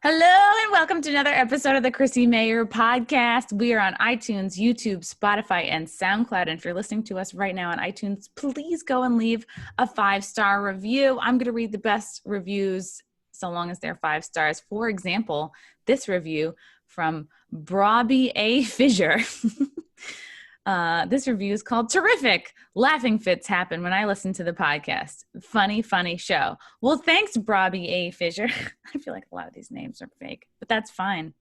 Hello and welcome to another episode of the Chrissy Mayer podcast. We are on iTunes, YouTube, Spotify, and SoundCloud. And if you're listening to us right now on iTunes, please go and leave a 5-star review. I'm going to read the best reviews so long as they're 5 stars. For example, this review from Brobby A. Fisher. This review is called Terrific. Laughing fits happen when I listen to the podcast. Funny, funny show. Well, thanks, Brobby A. Fisher. I feel like a lot of these names are fake, but that's fine.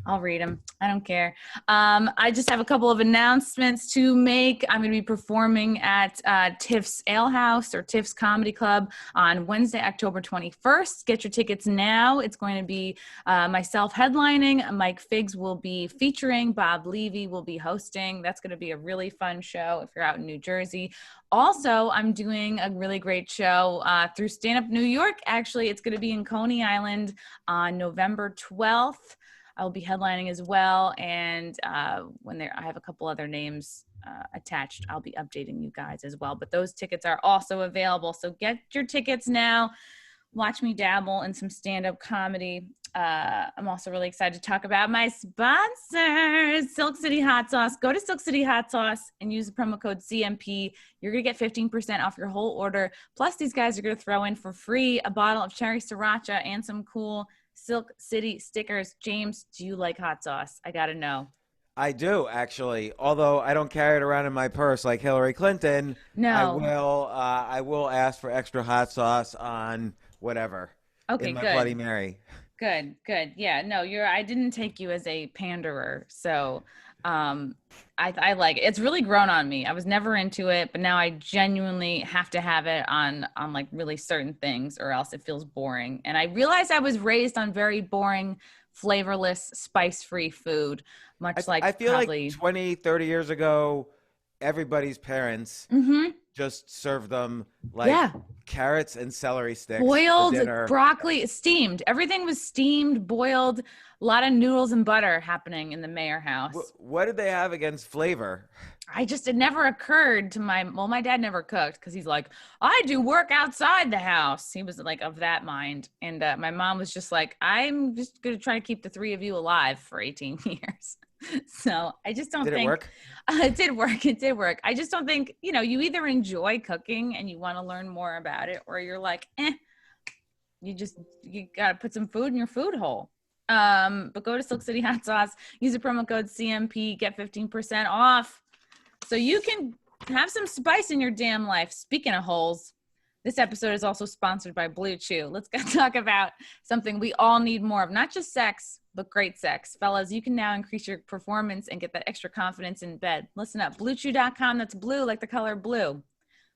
I'll read them. I don't care. I just have a couple of announcements to make. I'm going to be performing at Tiff's Ale House or Tiff's Comedy Club on Wednesday, October 21st. Get your tickets now. It's going to be myself headlining. Mike Figgs will be featuring. Bob Levy will be hosting. That's going to be a really fun show if you're out in New Jersey. Also, I'm doing a really great show through StandUp New York. Actually, it's going to be in Coney Island on November 12th. I'll be headlining as well, and when I have a couple other names attached, I'll be updating you guys as well. But those tickets are also available, so get your tickets now. Watch me dabble in some stand-up comedy. I'm also really excited to talk about my sponsors, Silk City Hot Sauce. Go to Silk City Hot Sauce and use the promo code CMP. You're going to get 15% off your whole order. Plus, these guys are going to throw in for free a bottle of cherry sriracha and some cool Silk City stickers. James, do you like hot sauce? I got to know. I do, actually. Although I don't carry it around in my purse like Hillary Clinton. No. I will ask for extra hot sauce on whatever. Okay, in my good. Bloody Mary. Good. Yeah, no, I didn't take you as a panderer. So I like it. It's really grown on me. I was never into it, but now I genuinely have to have it on like really certain things or else it feels boring. And I realized I was raised on very boring, flavorless, spice-free food, I feel probably like 20, 30 years ago, everybody's parents just served them like carrots and celery sticks. Boiled broccoli, steamed. Everything was steamed, boiled. A lot of noodles and butter happening in the Mayer house. What did they have against flavor? It never occurred to my dad never cooked because he's like, I do work outside the house. He was like of that mind. And my mom was just like, I'm just going to try to keep the three of you alive for 18 years. So I just don't think. Did it work? It did work. I just don't think, you either enjoy cooking and you want to learn more about it, or you're like, you got to put some food in your food hole. But go to Silk City Hot Sauce, use the promo code CMP, get 15% off. So you can have some spice in your damn life. Speaking of holes, this episode is also sponsored by Blue Chew. Let's go talk about something we all need more of, not just sex, but great sex. Fellas, you can now increase your performance and get that extra confidence in bed. Listen up, BlueChew.com, that's blue like the color blue.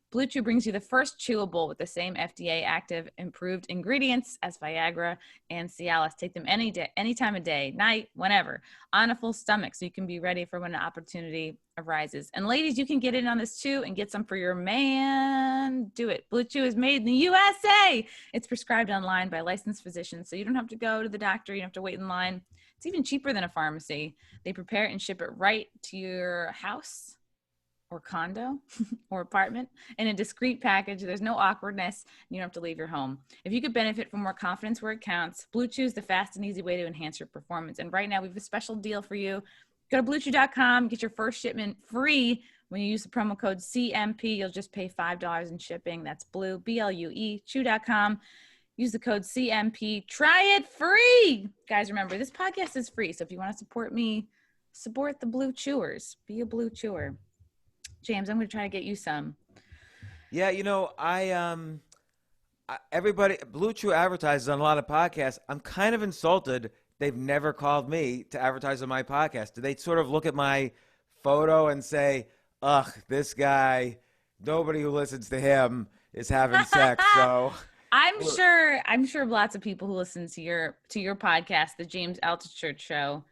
Blue Chew brings you the first chewable with the same FDA active improved ingredients as Viagra and Cialis. Take them any day, any time of day, night, whenever, on a full stomach, so you can be ready for when an opportunity arises. And ladies, you can get in on this too and get some for your man. Do it. Blue Chew is made in the USA. It's prescribed online by licensed physicians, so you don't have to go to the doctor. You don't have to wait in line. It's even cheaper than a pharmacy. They prepare it and ship it right to your house or condo or apartment in a discreet package. There's no awkwardness. And you don't have to leave your home. If you could benefit from more confidence where it counts, Blue Chew is the fast and easy way to enhance your performance. And right now we have a special deal for you. Go to BlueChew.com, get your first shipment free. When you use the promo code CMP, you'll just pay $5 in shipping. That's Blue, BLUE, Chew.com. Use the code CMP. Try it free. Guys, remember, this podcast is free. So if you want to support me, support the Blue Chewers. Be a Blue Chewer. James, I'm going to try to get you some. Yeah, everybody, Blue Chew advertises on a lot of podcasts. I'm kind of insulted they've never called me to advertise on my podcast. Do they sort of look at my photo and say, ugh, this guy, nobody who listens to him is having sex, so... I'm sure lots of people who listen to your podcast, the James Altucher Show,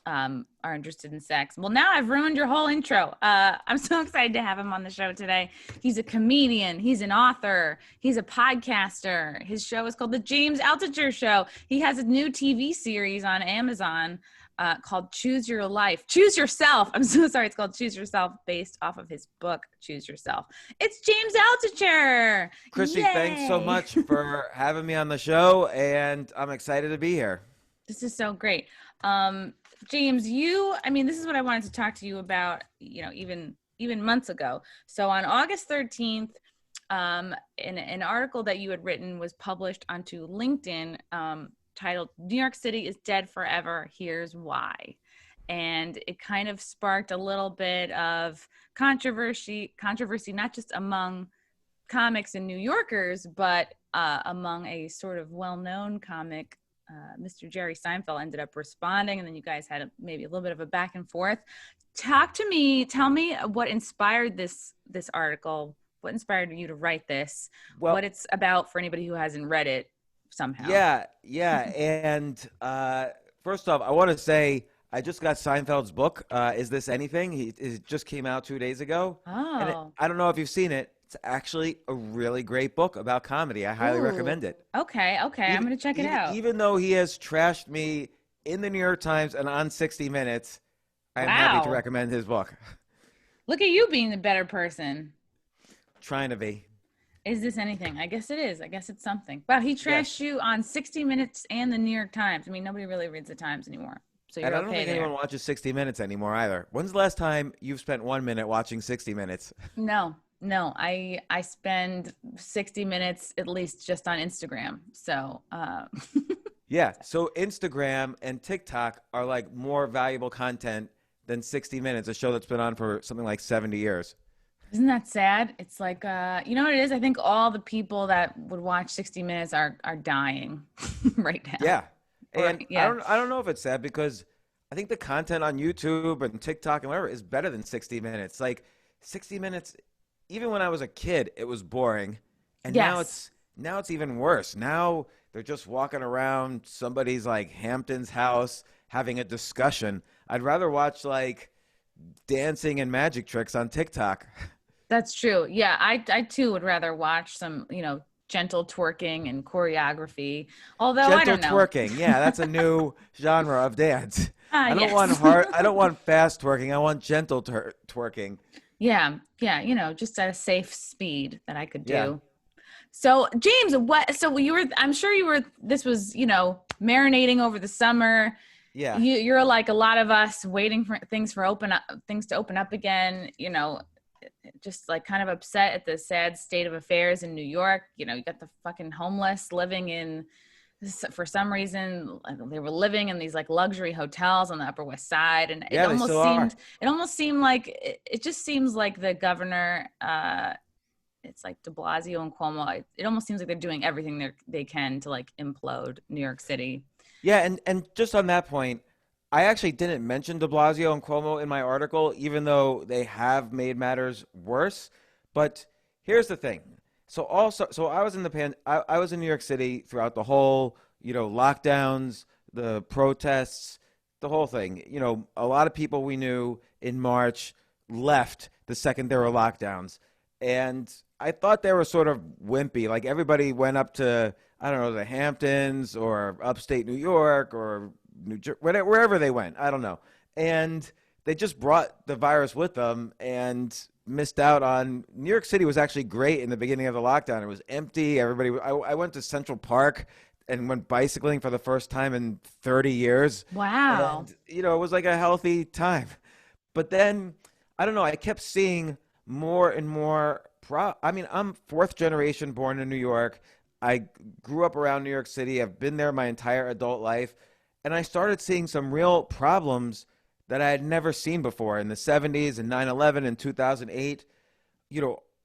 are interested in sex. Well, now I've ruined your whole intro. I'm so excited to have him on the show today. He's a comedian. He's an author. He's a podcaster. His show is called The James Altucher Show. He has a new TV series on Amazon called Choose Your Life. Choose Yourself. I'm so sorry. It's called Choose Yourself, based off of his book, Choose Yourself. It's James Altucher. Chrissy, Yay! thanks so much for having me on the show, and I'm excited to be here. This is so great. James, this is what I wanted to talk to you about, even months ago. So on August 13th, an article that you had written was published onto LinkedIn, titled New York City is Dead Forever, Here's Why. And it kind of sparked a little bit of controversy, not just among comics and New Yorkers, but among a sort of well-known comic. Mr. Jerry Seinfeld ended up responding, and then you guys had maybe a little bit of a back and forth. Tell me what inspired this article, what inspired you to write this, what it's about for anybody who hasn't read it somehow. Yeah. And first off, I want to say I just got Seinfeld's book, Is This Anything? It just came out 2 days ago. Oh. And I don't know if you've seen it. It's actually a really great book about comedy. I highly recommend it. Okay. I'm going to check it out. Even though he has trashed me in the New York Times and on 60 Minutes, I'm happy to recommend his book. Look at you being the better person. Trying to be. Is This Anything? I guess it is. I guess it's something. Wow, he trashed you on 60 Minutes and the New York Times. I mean, nobody really reads the Times anymore. So you're and I don't think anyone watches 60 Minutes anymore either. When's the last time you've spent 1 minute watching 60 Minutes? No. I spend 60 minutes at least just on Instagram. So yeah. So Instagram and TikTok are like more valuable content than 60 Minutes, a show that's been on for something like 70 years. Isn't that sad? It's like, you know what it is? I think all the people that would watch 60 Minutes are dying right now. Yeah. And I don't know if it's sad, because I think the content on YouTube and TikTok and whatever is better than 60 Minutes. Like 60 Minutes, even when I was a kid, it was boring. And now it's even worse. Now they're just walking around somebody's like Hampton's house having a discussion. I'd rather watch like dancing and magic tricks on TikTok. That's true. Yeah, I too would rather watch some, gentle twerking and choreography. Although I don't know. Gentle twerking, yeah, that's a new genre of dance. I don't want fast twerking. I want gentle twerking. Yeah, just at a safe speed that I could do. Yeah. So James, I'm sure you were. This was, marinating over the summer. Yeah, you're like a lot of us, waiting for things to open up again. Just like kind of upset at the sad state of affairs in New York. You got the fucking homeless living in, for some reason, they were living in these like luxury hotels on the Upper West Side, and it almost seemed like it just seems like the governor, it's like de Blasio and Cuomo. It almost seems like they're doing everything they can to like implode New York City. Yeah, and just on that point, I actually didn't mention de Blasio and Cuomo in my article, even though they have made matters worse. But here's the thing. So I was I was in New York City throughout the whole, lockdowns, the protests, the whole thing. A lot of people we knew in March left the second there were lockdowns. And I thought they were sort of wimpy. Like everybody went up to, I don't know, the Hamptons or upstate New York or New Jersey, wherever they went. I don't know. And they just brought the virus with them and missed out on. New York City was actually great in the beginning of the lockdown. It was empty. I went to Central Park and went bicycling for the first time in 30 years. Wow. And, it was like a healthy time. But then, I don't know, I kept seeing more and more. I'm fourth generation born in New York. I grew up around New York City. I've been there my entire adult life. And I started seeing some real problems that I had never seen before in the 70s and 9/11 and 2008.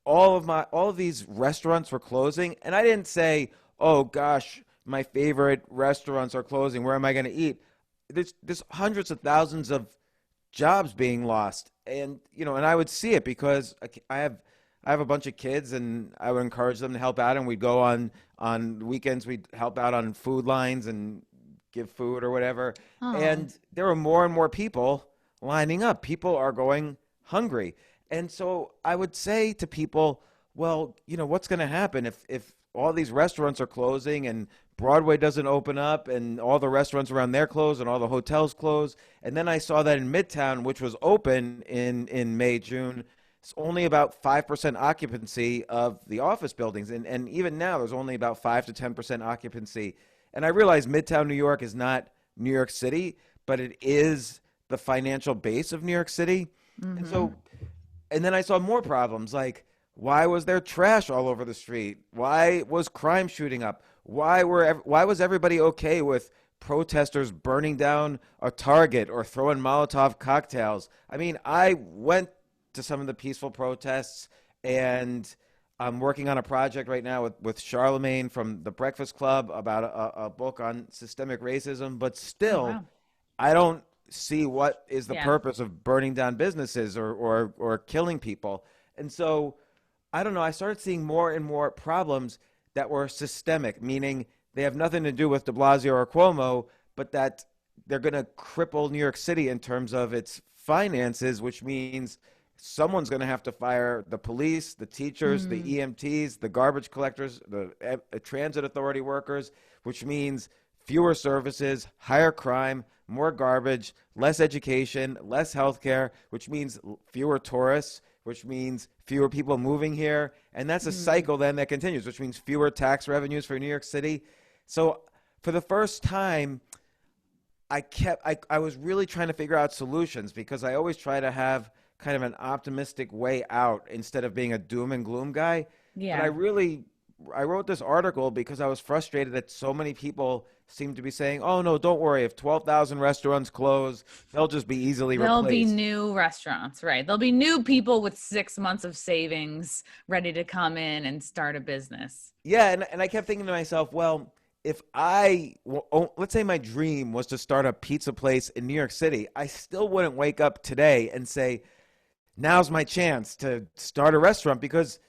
All of these restaurants were closing. And I didn't say, oh, gosh, my favorite restaurants are closing. Where am I going to eat? There's hundreds of thousands of jobs being lost. And, and I would see it because I have a bunch of kids, and I would encourage them to help out. And we'd go on weekends. We'd help out on food lines and give food or whatever. Oh. And there were more and more people lining up. People are going hungry. And so I would say to people, well, what's going to happen if all these restaurants are closing and Broadway doesn't open up and all the restaurants around there close and all the hotels close. And then I saw that in Midtown, which was open in May, June, it's only about 5% occupancy of the office buildings. And even now, there's only about 5 to 10% occupancy. And I realize Midtown New York is not New York City, but it is the financial base of New York City. And then I saw more problems, like why was there trash all over the street? Why was crime shooting up? Why was everybody okay with protesters burning down a Target or throwing Molotov cocktails? I mean, I went to some of the peaceful protests, and I'm working on a project right now with Charlemagne from the Breakfast Club about a book on systemic racism, but still, I don't see what is the purpose of burning down businesses or killing people. And so, I don't know, I started seeing more and more problems that were systemic, meaning they have nothing to do with de Blasio or Cuomo, but that they're going to cripple New York City in terms of its finances, which means someone's going to have to fire the police, the teachers, the EMTs, the garbage collectors, the transit authority workers, which means fewer services, higher crime, more garbage, less education, less healthcare, which means fewer tourists, which means fewer people moving here. And that's a cycle then that continues, which means fewer tax revenues for New York City. So for the first time, I was really trying to figure out solutions, because I always try to have kind of an optimistic way out instead of being a doom and gloom guy. Yeah. But I wrote this article because I was frustrated that so many people seem to be saying, oh, no, don't worry. If 12,000 restaurants close, they'll just be easily replaced. There'll be new restaurants, right? There'll be new people with 6 months of savings ready to come in and start a business. Yeah, and I kept thinking to myself, well, if let's say my dream was to start a pizza place in New York City, I still wouldn't wake up today and say, now's my chance to start a restaurant, because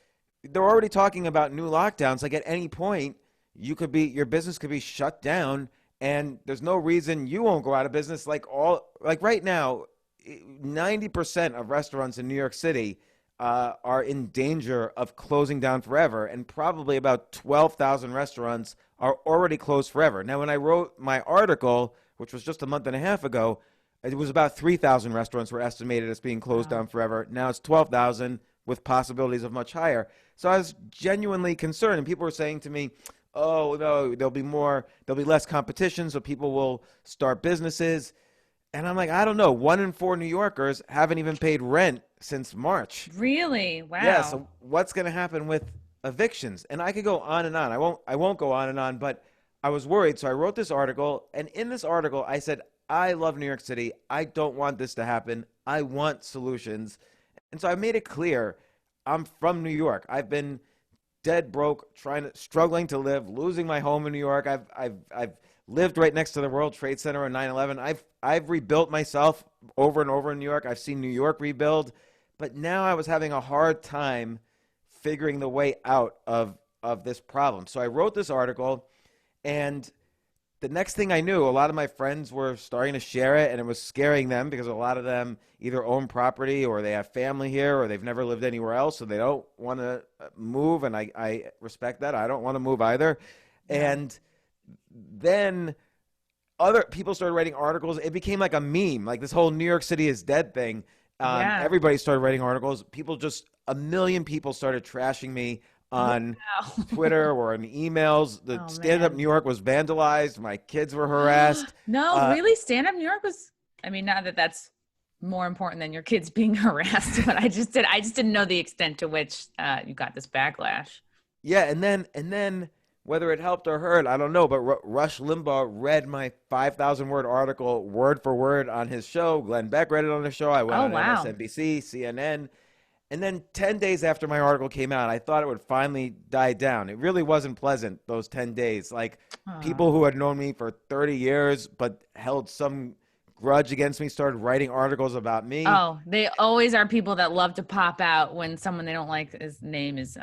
they're already talking about new lockdowns. Like at any point, your business could be shut down, and there's no reason you won't go out of business. Like right now, 90% of restaurants in New York City are in danger of closing down forever, and probably about 12,000 restaurants are already closed forever. Now, when I wrote my article, which was just a month and a half ago, it was about 3,000 restaurants were estimated as being closed down forever. Now it's 12,000 with possibilities of much higher. So I was genuinely concerned, and people were saying to me, oh, no, there'll be less competition, so people will start businesses. And I'm like, I don't know. 1 in 4 New Yorkers haven't even paid rent since March. Really? Wow. Yeah, so what's going to happen with evictions? And I could go on and on. I won't go on and on, but I was worried. So I wrote this article, and in this article, I said, I love New York City. I don't want this to happen. I want solutions. And so I made it clear I'm from New York. I've been dead broke, struggling to live, losing my home in New York. I've lived right next to the World Trade Center on 9/11. I've rebuilt myself over and over in New York. I've seen New York rebuild, but now I was having a hard time figuring the way out of this problem. So I wrote this article, and the next thing I knew, a lot of my friends were starting to share it, and it was scaring them because a lot of them either own property or they have family here or they've never lived anywhere else, so they don't want to move, and I respect that. I don't want to move either. And then other people started writing articles. It became like a meme, like this whole New York City is dead thing. Everybody started writing articles. A million people started trashing me on Twitter or in emails. The StandUp New York was vandalized. My kids were harassed. No, really? StandUp New York was, I mean, not that that's more important than your kids being harassed, but I just didn't know the extent to which you got this backlash. Yeah, and then whether it helped or hurt, I don't know, but Rush Limbaugh read my 5,000 word article word for word on his show. Glenn Beck read it on his show. I went on MSNBC, CNN. And then 10 days after my article came out, I thought it would finally die down. It really wasn't pleasant, those 10 days. Like, people who had known me for 30 years but held some grudge against me started writing articles about me. Oh, they always are people that love to pop out when someone they don't like his name is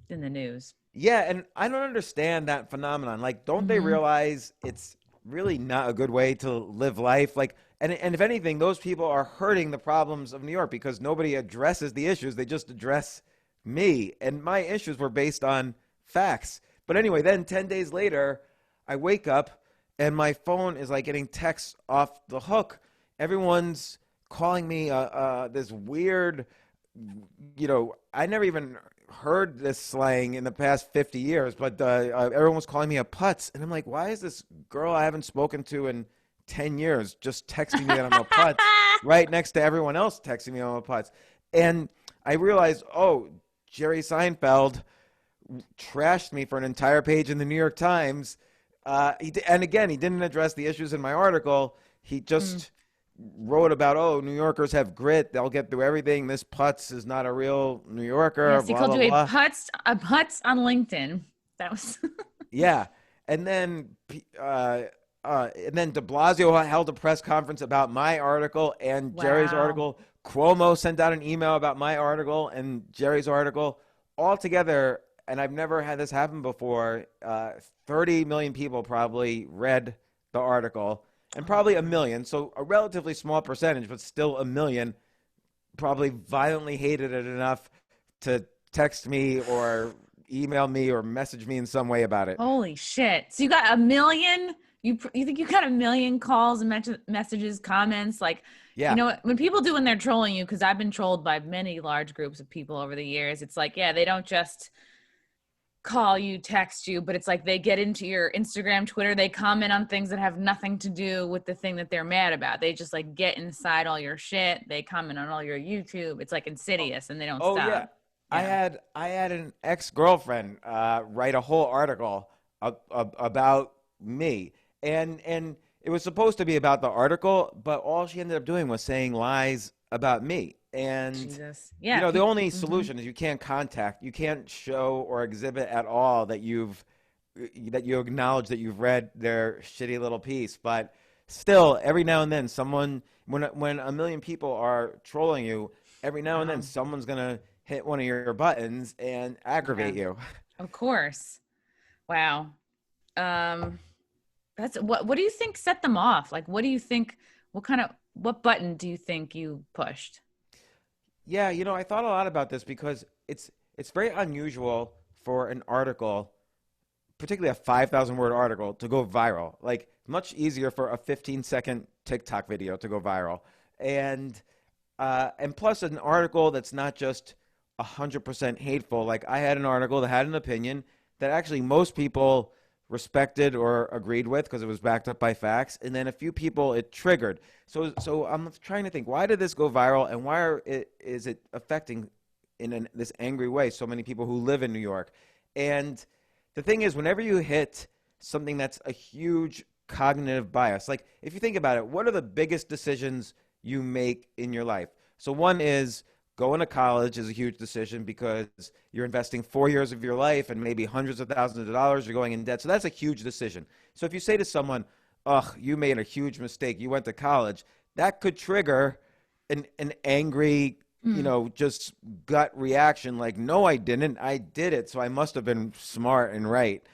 in the news. Yeah, and I don't understand that phenomenon. Like, don't they realize it's really not a good way to live life? Like, and if anything, those people are hurting the problems of New York because nobody addresses the issues. They just address me. And my issues were based on facts. But anyway, then 10 days later, I wake up and my phone is like getting texts off the hook. Everyone's calling me this weird, I never even heard this slang in the past 50 years, but everyone was calling me a putz. And I'm like, why is this girl I haven't spoken to in 10 years just texting me that I'm a putz right next to everyone else texting me I'm a putz? And I realized, oh, Jerry Seinfeld trashed me for an entire page in the New York Times. And again, he didn't address the issues in my article. He just wrote about, oh, New Yorkers have grit. They'll get through everything. This putz is not a real New Yorker. Yes, he blah, called blah, you blah. a putz on LinkedIn. That was Yeah. And then De Blasio held a press conference about my article and Jerry's Wow. article. Cuomo sent out an email about my article and Jerry's article all together. And I've never had this happen before. 30 million people probably read the article, and probably a million, so a relatively small percentage, but still a million, probably violently hated it enough to text me or email me or message me in some way about it. Holy shit. So you got a million? You think you got a million calls and messages, comments? Like, Yeah. you know, when people do when they're trolling you, because I've been trolled by many large groups of people over the years, it's like, yeah, they don't just call you, text you, but it's like they get into your Instagram, Twitter, they comment on things that have nothing to do with the thing that they're mad about. They just like get inside all your shit. They comment on all your YouTube. It's like insidious and they don't stop. Yeah. I had an ex-girlfriend write a whole article about me, and it was supposed to be about the article, but all she ended up doing was saying lies about me. And Jesus. Yeah, the only solution is you can't show or exhibit at all that you acknowledge that you've read their shitty little piece. But still, every now and then, when a million people are trolling you, every now and then someone's gonna hit one of your buttons and aggravate you. Of course. Wow. That's what do you think set them off? Like, what do you think? What button do you think you pushed? Yeah, I thought a lot about this because it's very unusual for an article, particularly a 5,000 word article, to go viral. Like, much easier for a 15-second TikTok video to go viral. And plus an article that's not just 100% hateful. Like, I had an article that had an opinion that actually most people respected or agreed with because it was backed up by facts, and then a few people it triggered. So I'm trying to think, why did this go viral, and why is it affecting in this angry way so many people who live in New York? And the thing is, whenever you hit something that's a huge cognitive bias, like if you think about it, what are the biggest decisions you make in your life? So one is going to college is a huge decision because you're investing 4 years of your life and maybe hundreds of thousands of dollars. You're going in debt. So that's a huge decision. So if you say to someone, ugh, you made a huge mistake, you went to college, that could trigger an angry, just gut reaction like, no, I didn't. I did it. So I must have been smart and right.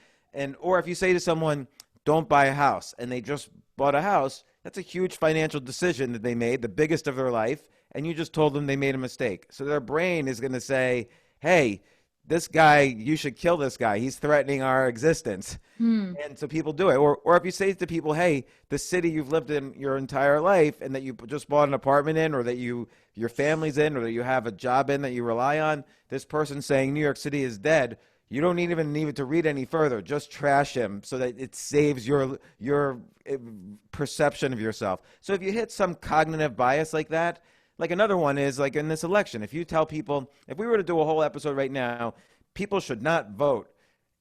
Or if you say to someone, don't buy a house, and they just bought a house, that's a huge financial decision that they made, the biggest of their life. And you just told them they made a mistake. So their brain is going to say, hey, this guy, you should kill this guy. He's threatening our existence. And so people do it. Or if you say to people, hey, the city you've lived in your entire life and that you just bought an apartment in, or that your family's in, or that you have a job in that you rely on, this person saying New York City is dead, you don't even need to read any further. Just trash him so that it saves your perception of yourself. So if you hit some cognitive bias like that, like another one is like in this election, if you tell people, if we were to do a whole episode right now, people should not vote,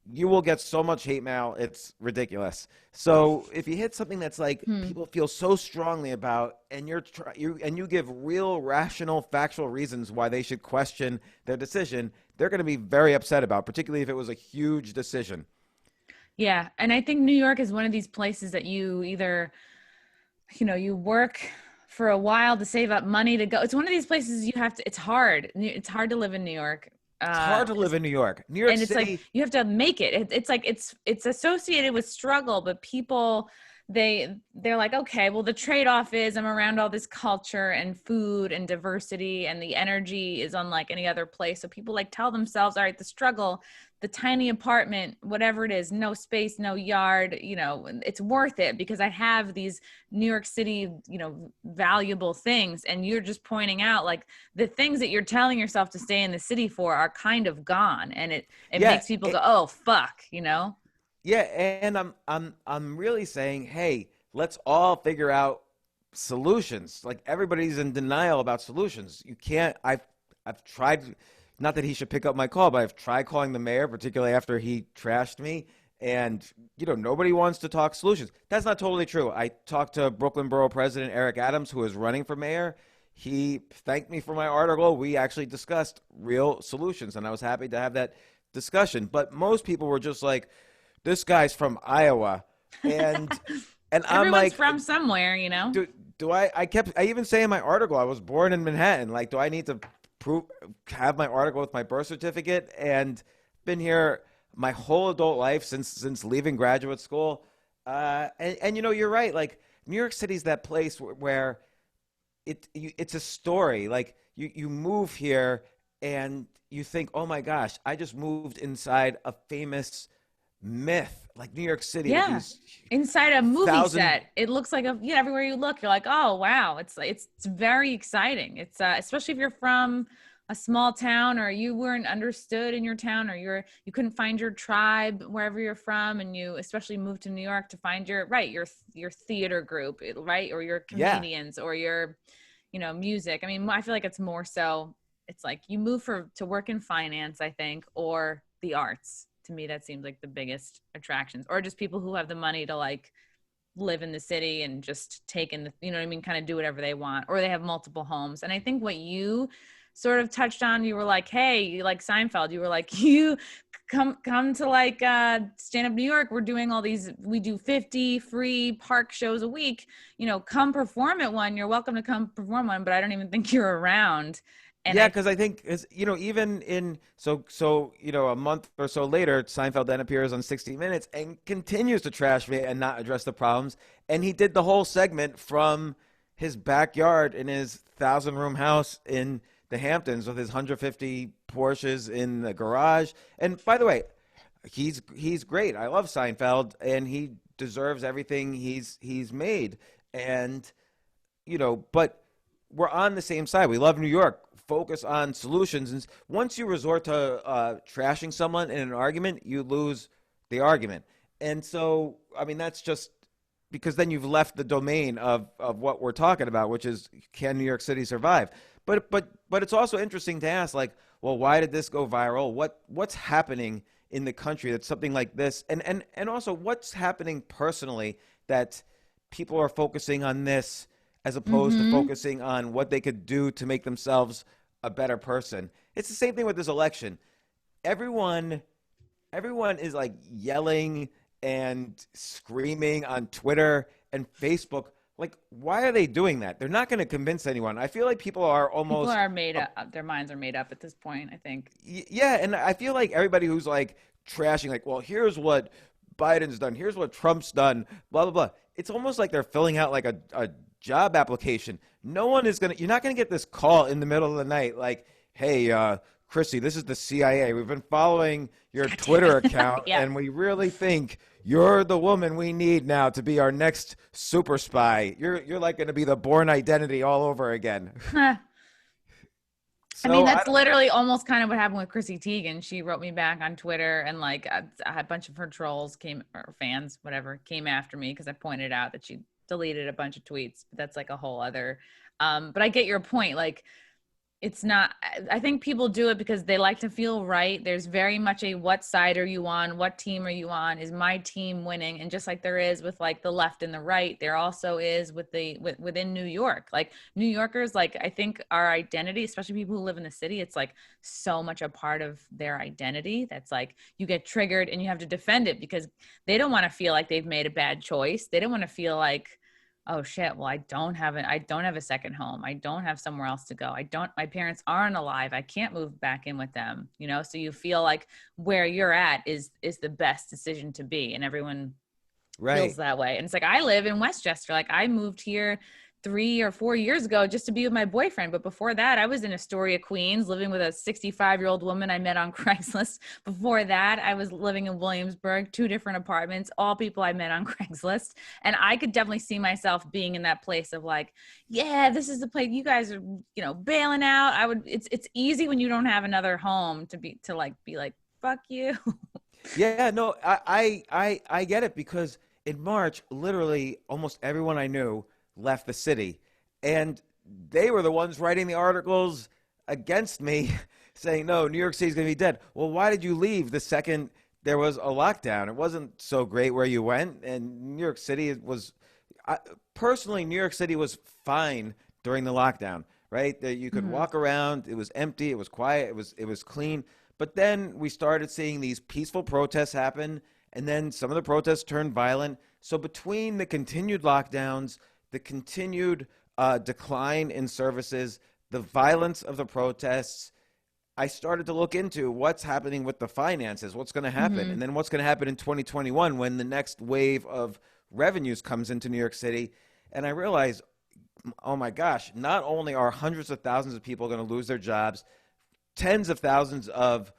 you will get so much hate mail, it's ridiculous. So if you hit something that's like people feel so strongly about, and you give real, rational, factual reasons why they should question their decision, they're going to be very upset about, particularly if it was a huge decision. Yeah, and I think New York is one of these places that you either, you work for a while to save up money to go. It's one of these places it's hard. It's hard to live in New York. It's hard to live in New York. New York City. It's like you have to make it. It's like it's associated with struggle, but people they're like, okay, well the trade-off is I'm around all this culture and food and diversity, and the energy is unlike any other place. So people like tell themselves, all right, the struggle, the tiny apartment, whatever it is, no space, no yard, you know, it's worth it because I have these New York City, you know, valuable things. And you're just pointing out like the things that you're telling yourself to stay in the city for are kind of gone. And it makes people go, oh, fuck, you know? Yeah. And I'm really saying, hey, let's all figure out solutions. Like everybody's in denial about solutions. You can't, I've tried, not that he should pick up my call, but I've tried calling the mayor, particularly after he trashed me. And, you know, nobody wants to talk solutions. That's not totally true. I talked to Brooklyn Borough President Eric Adams, who is running for mayor. He thanked me for my article. We actually discussed real solutions, and I was happy to have that discussion. But most people were just like, this guy's from Iowa. And and I'm Everyone's like, from somewhere, you know? do I even say in my article, I was born in Manhattan. Like, do I need to have my article with my birth certificate? And been here my whole adult life since leaving graduate school. And you know, you're right. Like New York City's that place where it's a story. Like you move here and you think, oh my gosh, I just moved inside a famous myth, like New York City. Yeah. Inside a movie set. It looks like everywhere you look, you're like, oh wow. It's very exciting. It's especially if you're from a small town or you weren't understood in your town or you couldn't find your tribe wherever you're from, and you especially moved to New York to find your theater group, right? Or your comedians or your, you know, music. I mean, I feel like it's more so, it's like you move to work in finance, I think, or the arts. To me, that seems like the biggest attractions, or just people who have the money to like live in the city and just take in the, you know what I mean, kind of do whatever they want, or they have multiple homes. And I think what you sort of touched on, you were like, hey, you like Seinfeld, you were like, you come to like stand up New York, we're doing all these, we do 50 free park shows a week, you know, come perform at one, you're welcome to come perform one, but I don't even think you're around. And yeah, because I think, you know, even in so you know, a month or so later, Seinfeld then appears on 60 Minutes and continues to trash me and not address the problems. And he did the whole segment from his backyard in his 1,000-room house in the Hamptons with his 150 Porsches in the garage. And by the way, he's great. I love Seinfeld, and he deserves everything he's made. And you know, but we're on the same side. We love New York. Focus on solutions. And once you resort to trashing someone in an argument, you lose the argument. And so, I mean, that's just because then you've left the domain of what we're talking about, which is, can New York City survive? But it's also interesting to ask, like, well, why did this go viral? What's happening in the country that's something like this? And also, what's happening personally that people are focusing on this as opposed to focusing on what they could do to make themselves a better person? It's the same thing with this election. Everyone is like yelling and screaming on Twitter and Facebook. Like, why are they doing that? They're not going to convince anyone. I feel like people are made up. Their minds are made up at this point, I think. Yeah, and I feel like everybody who's like trashing, like, well, here's what Biden's done, here's what Trump's done, blah, blah, blah. It's almost like they're filling out like a job application. No one is you're not going to get this call in the middle of the night like, hey, Chrissy, this is the CIA. We've been following your Twitter account, and we really think you're the woman we need now to be our next super spy. You're like going to be the Bourne Identity all over again. So, I mean, that's literally almost kind of what happened with Chrissy Teigen. She wrote me back on Twitter, and like a bunch of her trolls or fans, whatever, came after me because I pointed out that she deleted a bunch of tweets. But that's like a whole other. But I get your point. Like, it's not, I think people do it because they like to feel right. There's very much a what side are you on? What team are you on? Is my team winning? And just like there is with like the left and the right, there also is within New York. Like New Yorkers, like I think our identity, especially people who live in the city, it's like so much a part of their identity that's like you get triggered and you have to defend it because they don't want to feel like they've made a bad choice. They don't want to feel like, oh shit, well, I don't have a second home. I don't have somewhere else to go. My parents aren't alive. I can't move back in with them, you know? So you feel like where you're at is the best decision to be. And everyone feels that way. And it's like, I live in Westchester. Like I moved here 3 or 4 years ago just to be with my boyfriend. But before that, I was in Astoria, Queens, living with a 65-year-old woman I met on Craigslist. Before that, I was living in Williamsburg, 2 different apartments, all people I met on Craigslist. And I could definitely see myself being in that place of like, yeah, this is the place you guys are, bailing out. It's easy when you don't have another home to be like, fuck you. Yeah, no, I get it because in March, literally almost everyone I knew left the city. And they were the ones writing the articles against me saying, no, New York City's going to be dead. Well, why did you leave the second there was a lockdown? It wasn't so great where you went. And New York City personally, New York City was fine during the lockdown, right? That you could walk around. It was empty. It was quiet. It was clean. But then we started seeing these peaceful protests happen. And then some of the protests turned violent. So between the continued lockdowns, the continued decline in services, the violence of the protests, I started to look into what's happening with the finances, what's going to happen, and then what's going to happen in 2021 when the next wave of revenues comes into New York City. And I realized, oh my gosh, not only are hundreds of thousands of people going to lose their jobs, tens of thousands of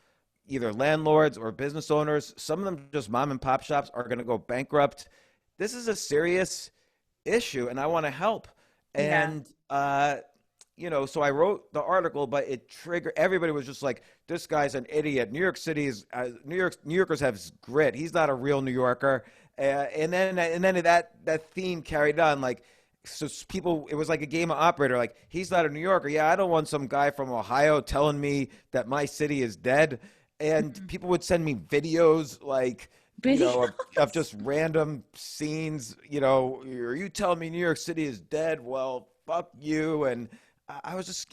either landlords or business owners, some of them just mom and pop shops, are going to go bankrupt. This is a serious issue, and I want to help. And, so I wrote the article, but it triggered, everybody was just like, this guy's an idiot. New York City is, New Yorkers have grit. He's not a real New Yorker. And then that theme carried on, like, so people, it was like a game of operator, like, he's not a New Yorker. Yeah, I don't want some guy from Ohio telling me that my city is dead. And people would send me videos, like, of just random scenes, you telling me New York City is dead. Well, fuck you. And I was,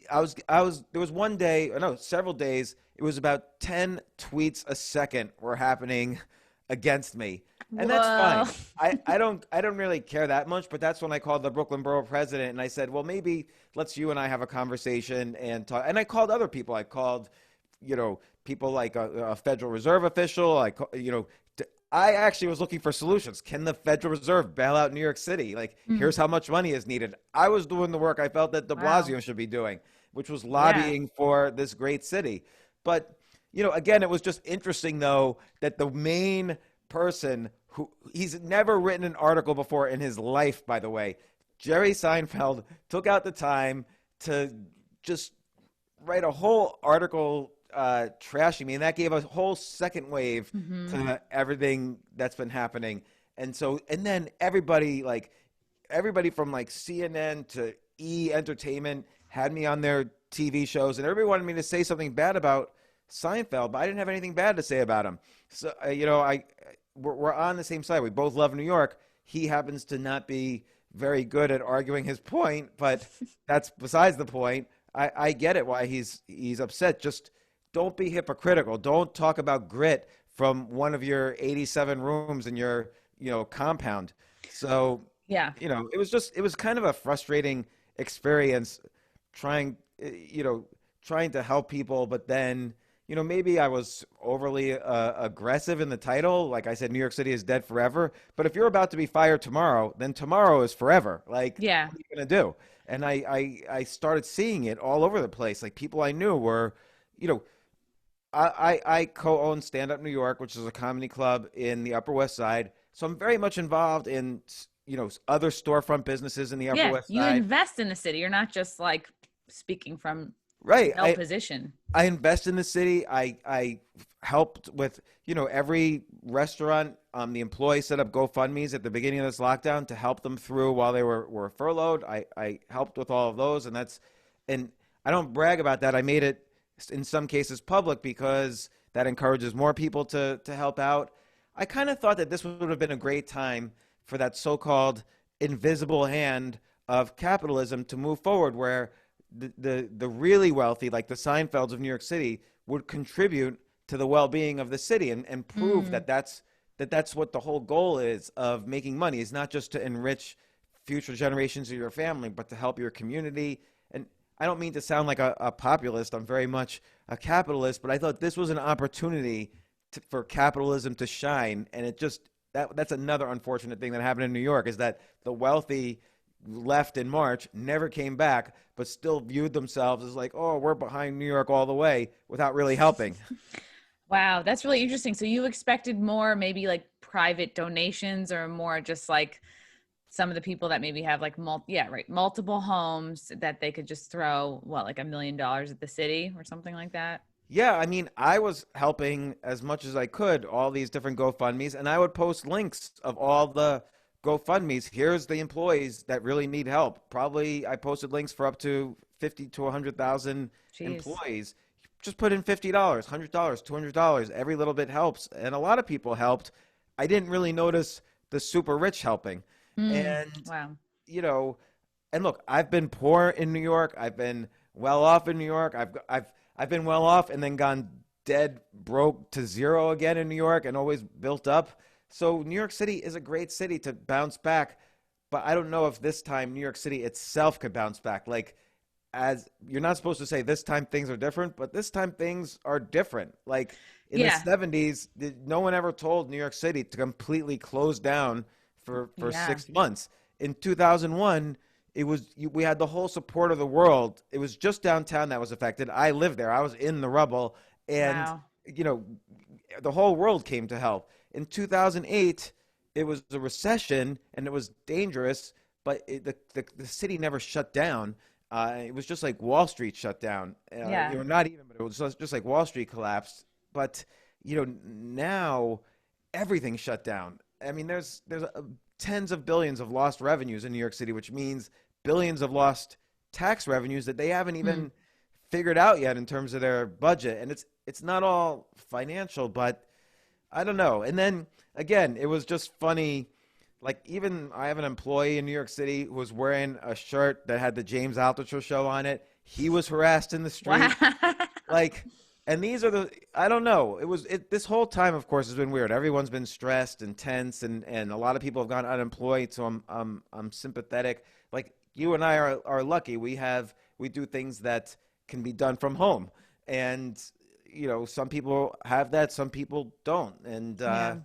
there was one day, no, several days, it was about 10 tweets a second were happening against me. And that's fine. I don't really care that much, but that's when I called the Brooklyn Borough president and I said, well, maybe let's you and I have a conversation and talk. And I called other people. I called, people like a Federal Reserve official. I actually was looking for solutions. Can the Federal Reserve bail out New York City? Like, here's how much money is needed. I was doing the work I felt that de Blasio should be doing, which was lobbying for this great city. But, again, it was just interesting, though, that the main person he's never written an article before in his life, by the way, Jerry Seinfeld took out the time to just write a whole article trashing me, and that gave a whole second wave to everything that's been happening. And then everybody from like CNN to E Entertainment had me on their TV shows, and everybody wanted me to say something bad about Seinfeld, but I didn't have anything bad to say about him. So we're on the same side. We both love New York. He happens to not be very good at arguing his point, but that's besides the point. I get it why he's upset. Just don't be hypocritical. Don't talk about grit from one of your 87 rooms in your, compound. So, it was kind of a frustrating experience trying to help people. But then, maybe I was overly aggressive in the title. Like I said, New York City is dead forever. But if you're about to be fired tomorrow, then tomorrow is forever. Like, what are you going to do? And I started seeing it all over the place. Like, people I knew were, I co-own StandUp New York, which is a comedy club in the Upper West Side. So I'm very much involved in, other storefront businesses in the Upper West Side. You invest in the city. You're not just like speaking from no position. I invest in the city. I helped with, every restaurant. The employees set up GoFundMes at the beginning of this lockdown to help them through while they were furloughed. I helped with all of those, and I don't brag about that. I made it in some cases public because that encourages more people to help out. I kind of thought that this would have been a great time for that so-called invisible hand of capitalism to move forward, where the really wealthy, like the Seinfelds of New York City, would contribute to the well-being of the city and prove that that's what the whole goal is of making money, is not just to enrich future generations of your family, but to help your community. And I don't mean to sound like a populist. I'm very much a capitalist, but I thought this was an opportunity for capitalism to shine. And it just, that's another unfortunate thing that happened in New York, is that the wealthy left in March, never came back, but still viewed themselves as like, oh, we're behind New York all the way without really helping. Wow, that's really interesting. So you expected more maybe like private donations or more just like some of the people that maybe have like multiple homes that they could just throw what, like $1 million at the city or something like that. Yeah, I mean, I was helping as much as I could, all these different GoFundMe's, and I would post links of all the GoFundMe's. Here's the employees that really need help. Probably I posted links for up to 50 to 100,000 Jeez. employees. Just put in $50, $100, $200. Every little bit helps, and a lot of people helped. I didn't really notice the super rich helping. And, Wow. you know, and look, I've been poor in New York. I've been well off in New York. I've been well off and then gone dead broke to zero again in New York and always built up. So New York City is a great city to bounce back, but I don't know if this time New York City itself could bounce back. Like, as you're not supposed to say this time things are different, but this time things are different. Like in the Yeah. 70s, no one ever told New York City to completely close down for Yeah. 6 months. In 2001, we had the whole support of the world. It was just downtown that was affected. I lived there. I was in the rubble, and Wow. you know, the whole world came to help. In 2008, it was a recession and it was dangerous, but the city never shut down. It was just like Wall Street shut down. Yeah. Not even, but it was just like Wall Street collapsed. But now everything shut down. I mean, there's tens of billions of lost revenues in New York City, which means billions of lost tax revenues that they haven't even figured out yet in terms of their budget. And it's not all financial, but I don't know. And then again, it was just funny. Like, even I have an employee in New York City who was wearing a shirt that had the James Altucher show on it. He was harassed in the street. Wow. Like, and these are I don't know. This whole time, of course, has been weird. Everyone's been stressed and tense, and a lot of people have gone unemployed. So I'm sympathetic. Like, you and I are lucky. We do things that can be done from home. And, some people have that, some people don't. And, Yeah.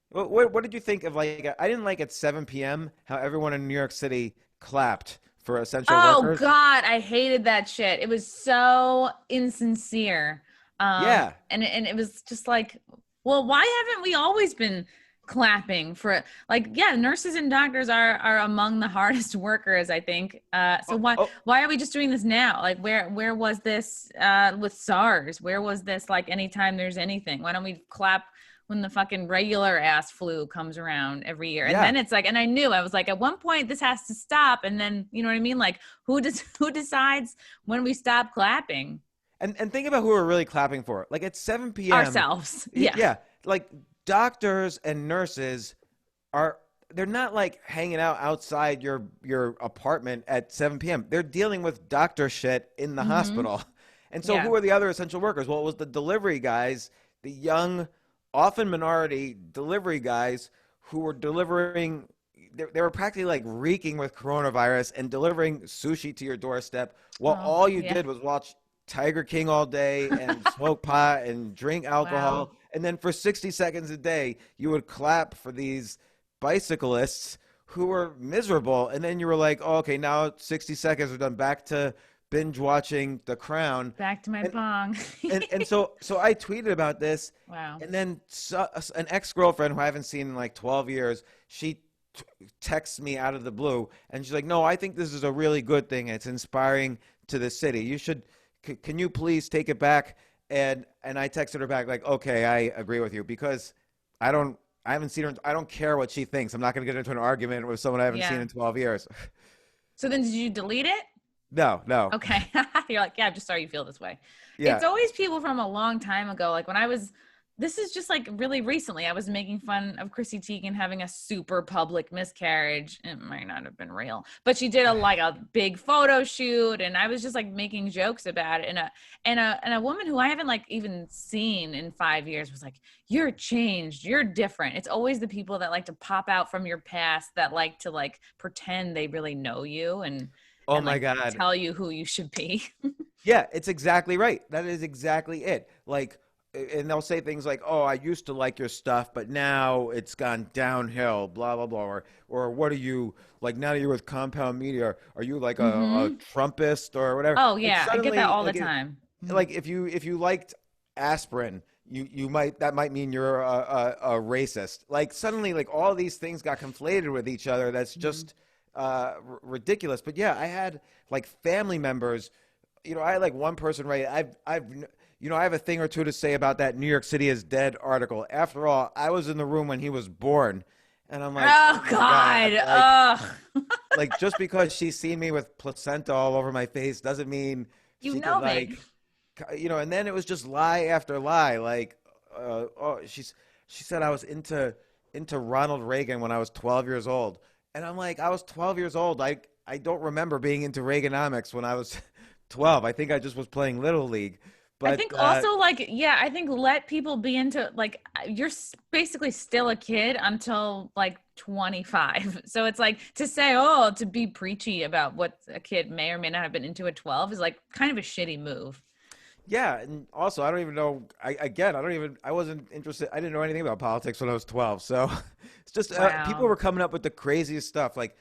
what did you think of, like, I didn't like at 7 p.m. how everyone in New York City clapped for essential Oh workers. God, I hated that shit. It was so insincere. Yeah. And it was just like, well, why haven't we always been clapping for, like, yeah, nurses and doctors are among the hardest workers, I think. So why are we just doing this now? Like, where was this with SARS? Where was this, like, anytime there's anything? Why don't we clap when the fucking regular ass flu comes around every year? And Yeah. then it's like, and I was like, at one point this has to stop. And then, you know what I mean? Like, who decides when we stop clapping? And think about who we're really clapping for. Like, at 7 p.m. Ourselves. Yeah. Yeah. Like, doctors and nurses they're not like hanging out outside your apartment at 7 p.m. They're dealing with doctor shit in the hospital. And so Yeah. who are the other essential workers? Well, it was the delivery guys, the young, often minority delivery guys who were delivering. They were practically like reeking with coronavirus and delivering sushi to your doorstep while all you did was watch Tiger King all day and smoke pot and drink alcohol. Wow. And then for 60 seconds a day, you would clap for these bicyclists who were miserable. And then you were like, oh, okay, now 60 seconds are done. Back to binge watching The Crown. Back to my bong. And so I tweeted about this. Wow. And then an ex-girlfriend who I haven't seen in like 12 years, she texts me out of the blue. And she's like, no, I think this is a really good thing. It's inspiring to the city. You should... Can you please take it back? And I texted her back like, okay, I agree with you, because I haven't seen her. I don't care what she thinks. I'm not going to get into an argument with someone I haven't seen in 12 years. So then did you delete it? No. Okay. You're like, yeah, I'm just sorry you feel this way. Yeah. It's always people from a long time ago. Like this is just like really recently, I was making fun of Chrissy Teigen having a super public miscarriage. It might not have been real, but she did a big photo shoot, and I was just like making jokes about it. And a woman who I haven't like even seen in 5 years was like, you're changed, you're different. It's always the people that like to pop out from your past that like to like pretend they really know you and my God, tell you who you should be. Yeah, it's exactly right. That is exactly it. Like, and they'll say things like, "Oh, I used to like your stuff, but now it's gone downhill." Blah blah blah. Or what are you like now that you're with Compound Media? Are you like a Mm-hmm. Trumpist or whatever? Oh Like yeah, I get that suddenly, all the time. like if you liked aspirin, you might that might mean you're a racist. Like suddenly, like all these things got conflated with each other. That's Mhm. just ridiculous. But yeah, I had like family members. I had like one person, right? I have a thing or two to say about that New York City is Dead article. After all, I was in the room when he was born, and I'm like, oh Oh my God, God. Ugh. like just because she's seen me with placenta all over my face doesn't mean You she could know me. like, and then it was just lie after lie. Like, oh, she said I was into Ronald Reagan when I was 12 years old, and I'm like, I was 12 years old. I don't remember being into Reaganomics when I was 12. I think I just was playing Little League, I but think also like yeah, I think let people be into like you're basically still a kid until like 25. So it's like to say oh to be preachy about what a kid may or may not have been into at 12 is like kind of a shitty move. yeah, and also I don't even know. I wasn't interested. I didn't know anything about politics when I was 12. So it's just people Wow. were coming up with the craziest stuff. Like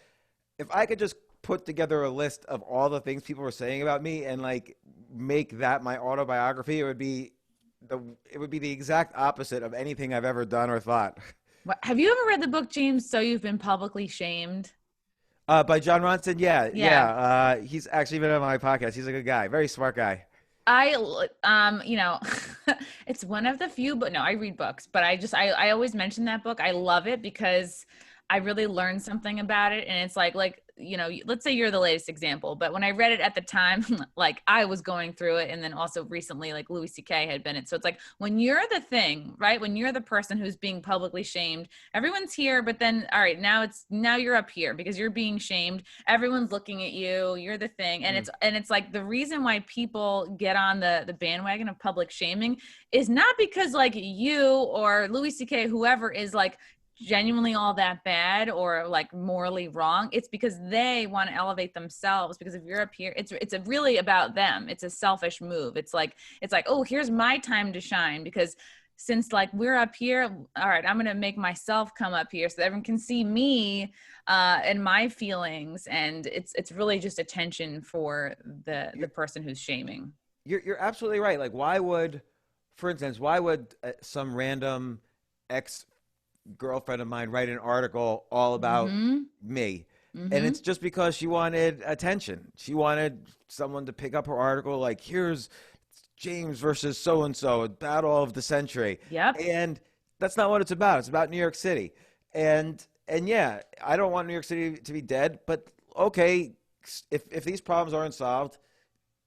if I could just put together a list of all the things people were saying about me and like make that my autobiography, it would be the exact opposite of anything I've ever done or thought. Have you ever read the book James So You've Been Publicly Shamed? By John Ronson, yeah, Yeah. yeah. He's actually been on my podcast. He's a good guy, very smart guy. You know, it's one of the few, but no, I read books, but I always mention that book. I love it because I really learned something about it. And it's like, you know, let's say you're the latest example, but when I read it at the time, like I was going through it. And then also recently, like Louis C.K. had been it. So it's like when you're the thing, right? When you're the person who's being publicly shamed, everyone's here, but then, all right, now you're up here because you're being shamed. Everyone's looking at you. You're the thing. And Mm. it's like the reason why people get on the bandwagon of public shaming is not because like you or Louis C.K., whoever is like, genuinely all that bad or like morally wrong. It's because they want to elevate themselves, because if you're up here it's a really about them. It's a selfish move. It's like oh, here's my time to shine, because since like we're up here, all right, I'm gonna make myself come up here so that everyone can see me and my feelings. And it's really just attention for the You're, person who's shaming. you're absolutely right. Like, for instance, why would some random ex girlfriend of mine write an article all about Mm-hmm. me? And Mm-hmm. it's just because she wanted attention. She wanted someone to pick up her article, like, here's James versus so and so, battle of the century. Yep. And that's not what it's about. It's about New York City. And yeah, I don't want New York City to be dead, but okay, if these problems aren't solved,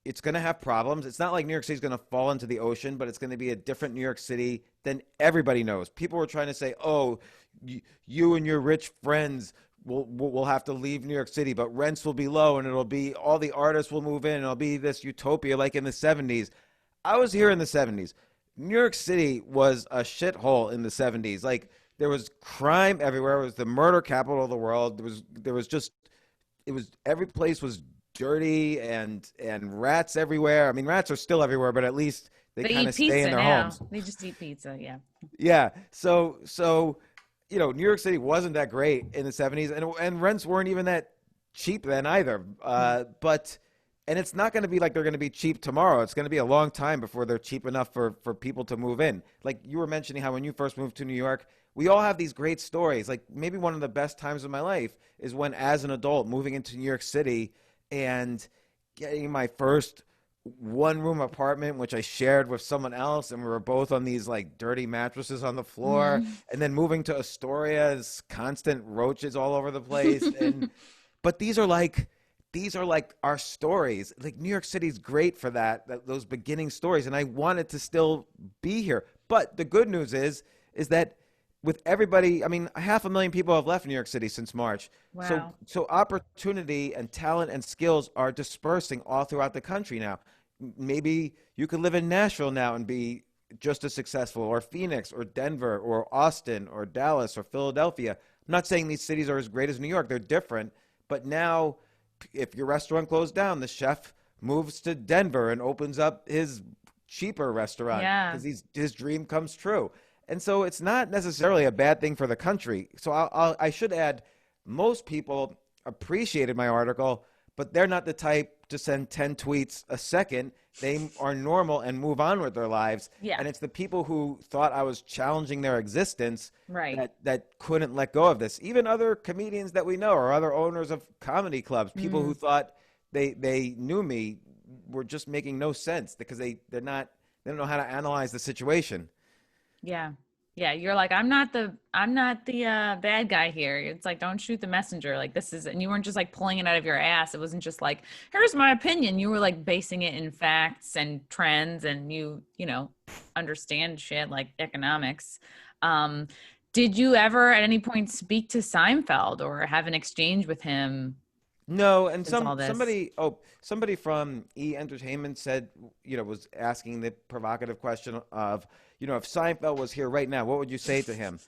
it's going to have problems. It's not like New York City is going to fall into the ocean, but it's going to be a different New York City than everybody knows. People were trying to say, "Oh, you and your rich friends will have to leave New York City, but rents will be low, and it'll be all the artists will move in, and it'll be this utopia like in the '70s." I was here in the '70s. New York City was a shithole in the '70s. Like there was crime everywhere. It was the murder capital of the world. There was just it was every place was dirty and rats everywhere. I mean, rats are still everywhere, but at least they They kind eat of stay in pizza their now. homes. They just eat pizza. Yeah. Yeah. So New York City wasn't that great in the '70s, and rents weren't even that cheap then either. But and it's not going to be like they're going to be cheap tomorrow. It's going to be a long time before they're cheap enough for people to move in. Like you were mentioning how when you first moved to New York, we all have these great stories. Like maybe one of the best times of my life is when, as an adult, moving into New York City and getting my first one room apartment, which I shared with someone else, and we were both on these like dirty mattresses on the floor, Mm-hmm. and then moving to Astoria's constant roaches all over the place. And but these are like our stories. Like New York City's great for those beginning stories, and I wanted to still be here. But the good news is that with everybody, I mean, 500,000 people have left New York City since March. So Wow. so opportunity and talent and skills are dispersing all throughout the country now. Maybe you could live in Nashville now and be just as successful, or Phoenix, or Denver, or Austin, or Dallas, or Philadelphia. I'm not saying these cities are as great as New York. They're different. But now, if your restaurant closed down, the chef moves to Denver and opens up his cheaper restaurant Yeah. because his dream comes true. And so it's not necessarily a bad thing for the country. So I should add, most people appreciated my article, but they're not the type to send 10 tweets a second. They are normal and move on with their lives. Yeah. And it's the people who thought I was challenging their existence Right. that couldn't let go of this. Even other comedians that we know or other owners of comedy clubs, people who thought they knew me were just making no sense because they don't know how to analyze the situation. Yeah. Yeah. You're like, I'm not the bad guy here. It's like, don't shoot the messenger. Like this is, and you weren't just like pulling it out of your ass. It wasn't just like, here's my opinion. You were like basing it in facts and trends and you understand shit like economics. Did you ever at any point speak to Seinfeld or have an exchange with him No, and since all this? somebody from E Entertainment said, was asking the provocative question of, if Seinfeld was here right now, what would you say to him?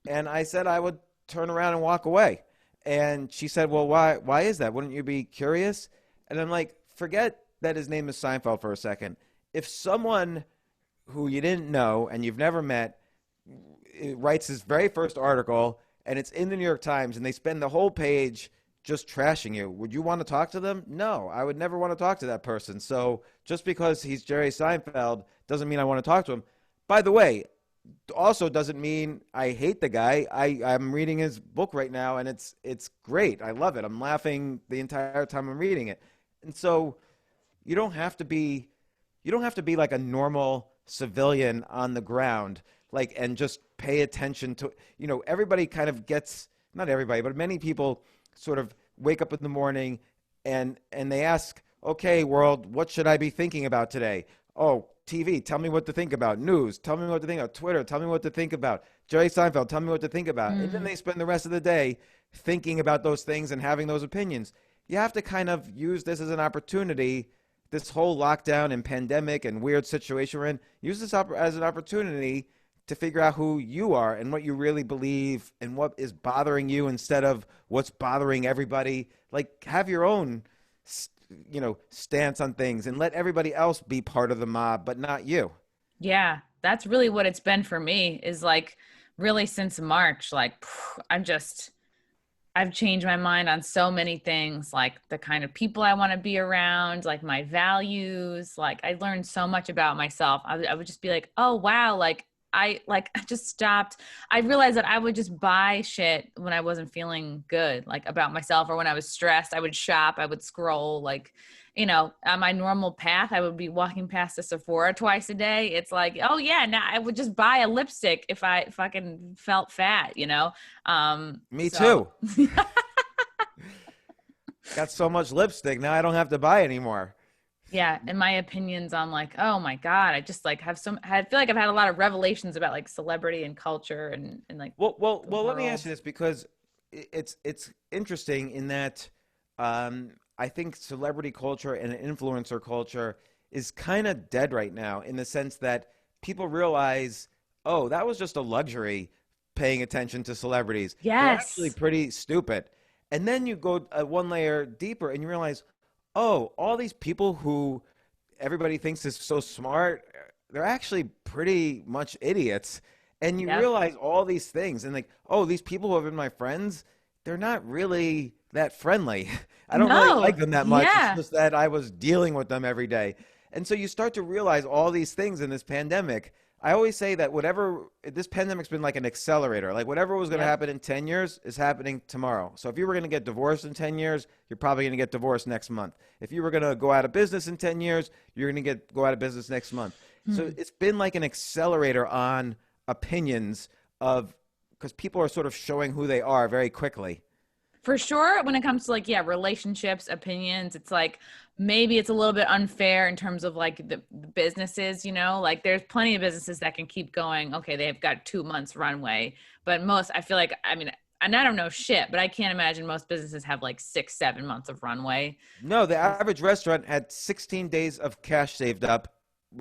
And I said I would turn around and walk away. And she said, well, why is that? Wouldn't you be curious? And I'm like, forget that his name is Seinfeld for a second. If someone who you didn't know and you've never met writes his very first article and it's in the New York Times and they spend the whole page just trashing you, would you want to talk to them? No, I would never want to talk to that person. So just because he's Jerry Seinfeld doesn't mean I want to talk to him. By the way, also doesn't mean I hate the guy. I'm reading his book right now and it's great. I love it. I'm laughing the entire time I'm reading it. And so you don't have to be like a normal civilian on the ground, like, and just pay attention to, everybody kind of gets, not everybody, but many people sort of wake up in the morning and they ask, okay, world, what should I be thinking about today? Oh, TV, tell me what to think about. News, tell me what to think about. Twitter, tell me what to think about. Jerry Seinfeld, tell me what to think about. And then they spend the rest of the day thinking about those things and having those opinions. You have to kind of use this as an opportunity, this whole lockdown and pandemic and weird situation we're in, use this as an opportunity to figure out who you are and what you really believe and what is bothering you instead of what's bothering everybody. Like, have your own, stance on things and let everybody else be part of the mob, but not you. Yeah, that's really what it's been for me is like really since March, like I've changed my mind on so many things, like the kind of people I want to be around, like my values. Like I learned so much about myself. I would just be like, oh, wow. I just stopped. I realized that I would just buy shit when I wasn't feeling good, like about myself, or when I was stressed, I would shop, I would scroll, like, on my normal path, I would be walking past a Sephora twice a day. It's like, oh yeah, now I would just buy a lipstick if I fucking felt fat, Me So too. Got so much lipstick. Now I don't have to buy anymore. yeah, and my opinions on like, oh my God, I just like I feel like I've had a lot of revelations about like celebrity and culture and like Well, let me world. ask you this because it's interesting in that I think celebrity culture and influencer culture is kind of dead right now in the sense that people realize, oh, that was just a luxury paying attention to celebrities. They're actually Yes. pretty stupid. And then you go one layer deeper and you realize, oh, all these people who everybody thinks is so smart, they're actually pretty much idiots. And you Yep. realize all these things and like, oh, these people who have been my friends, they're not really that friendly. I don't really No. like them that much. It's Yeah. just that I was dealing with them every day. And so you start to realize all these things in this pandemic. I always say that this pandemic's been like an accelerator. Like whatever was going to Yep. happen in 10 years is happening tomorrow. So if you were going to get divorced in 10 years, you're probably going to get divorced next month. If you were going to go out of business in 10 years, you're going to go out of business next month. So it's been like an accelerator on opinions because people are sort of showing who they are very quickly. For sure, when it comes to like, yeah, relationships, opinions, it's like maybe it's a little bit unfair in terms of like the businesses, like there's plenty of businesses that can keep going. Okay, they've got 2 months runway, but most, I feel like, I mean, and I don't know shit, but I can't imagine most businesses have like 6, 7 months of runway. No, the average restaurant had 16 days of cash saved up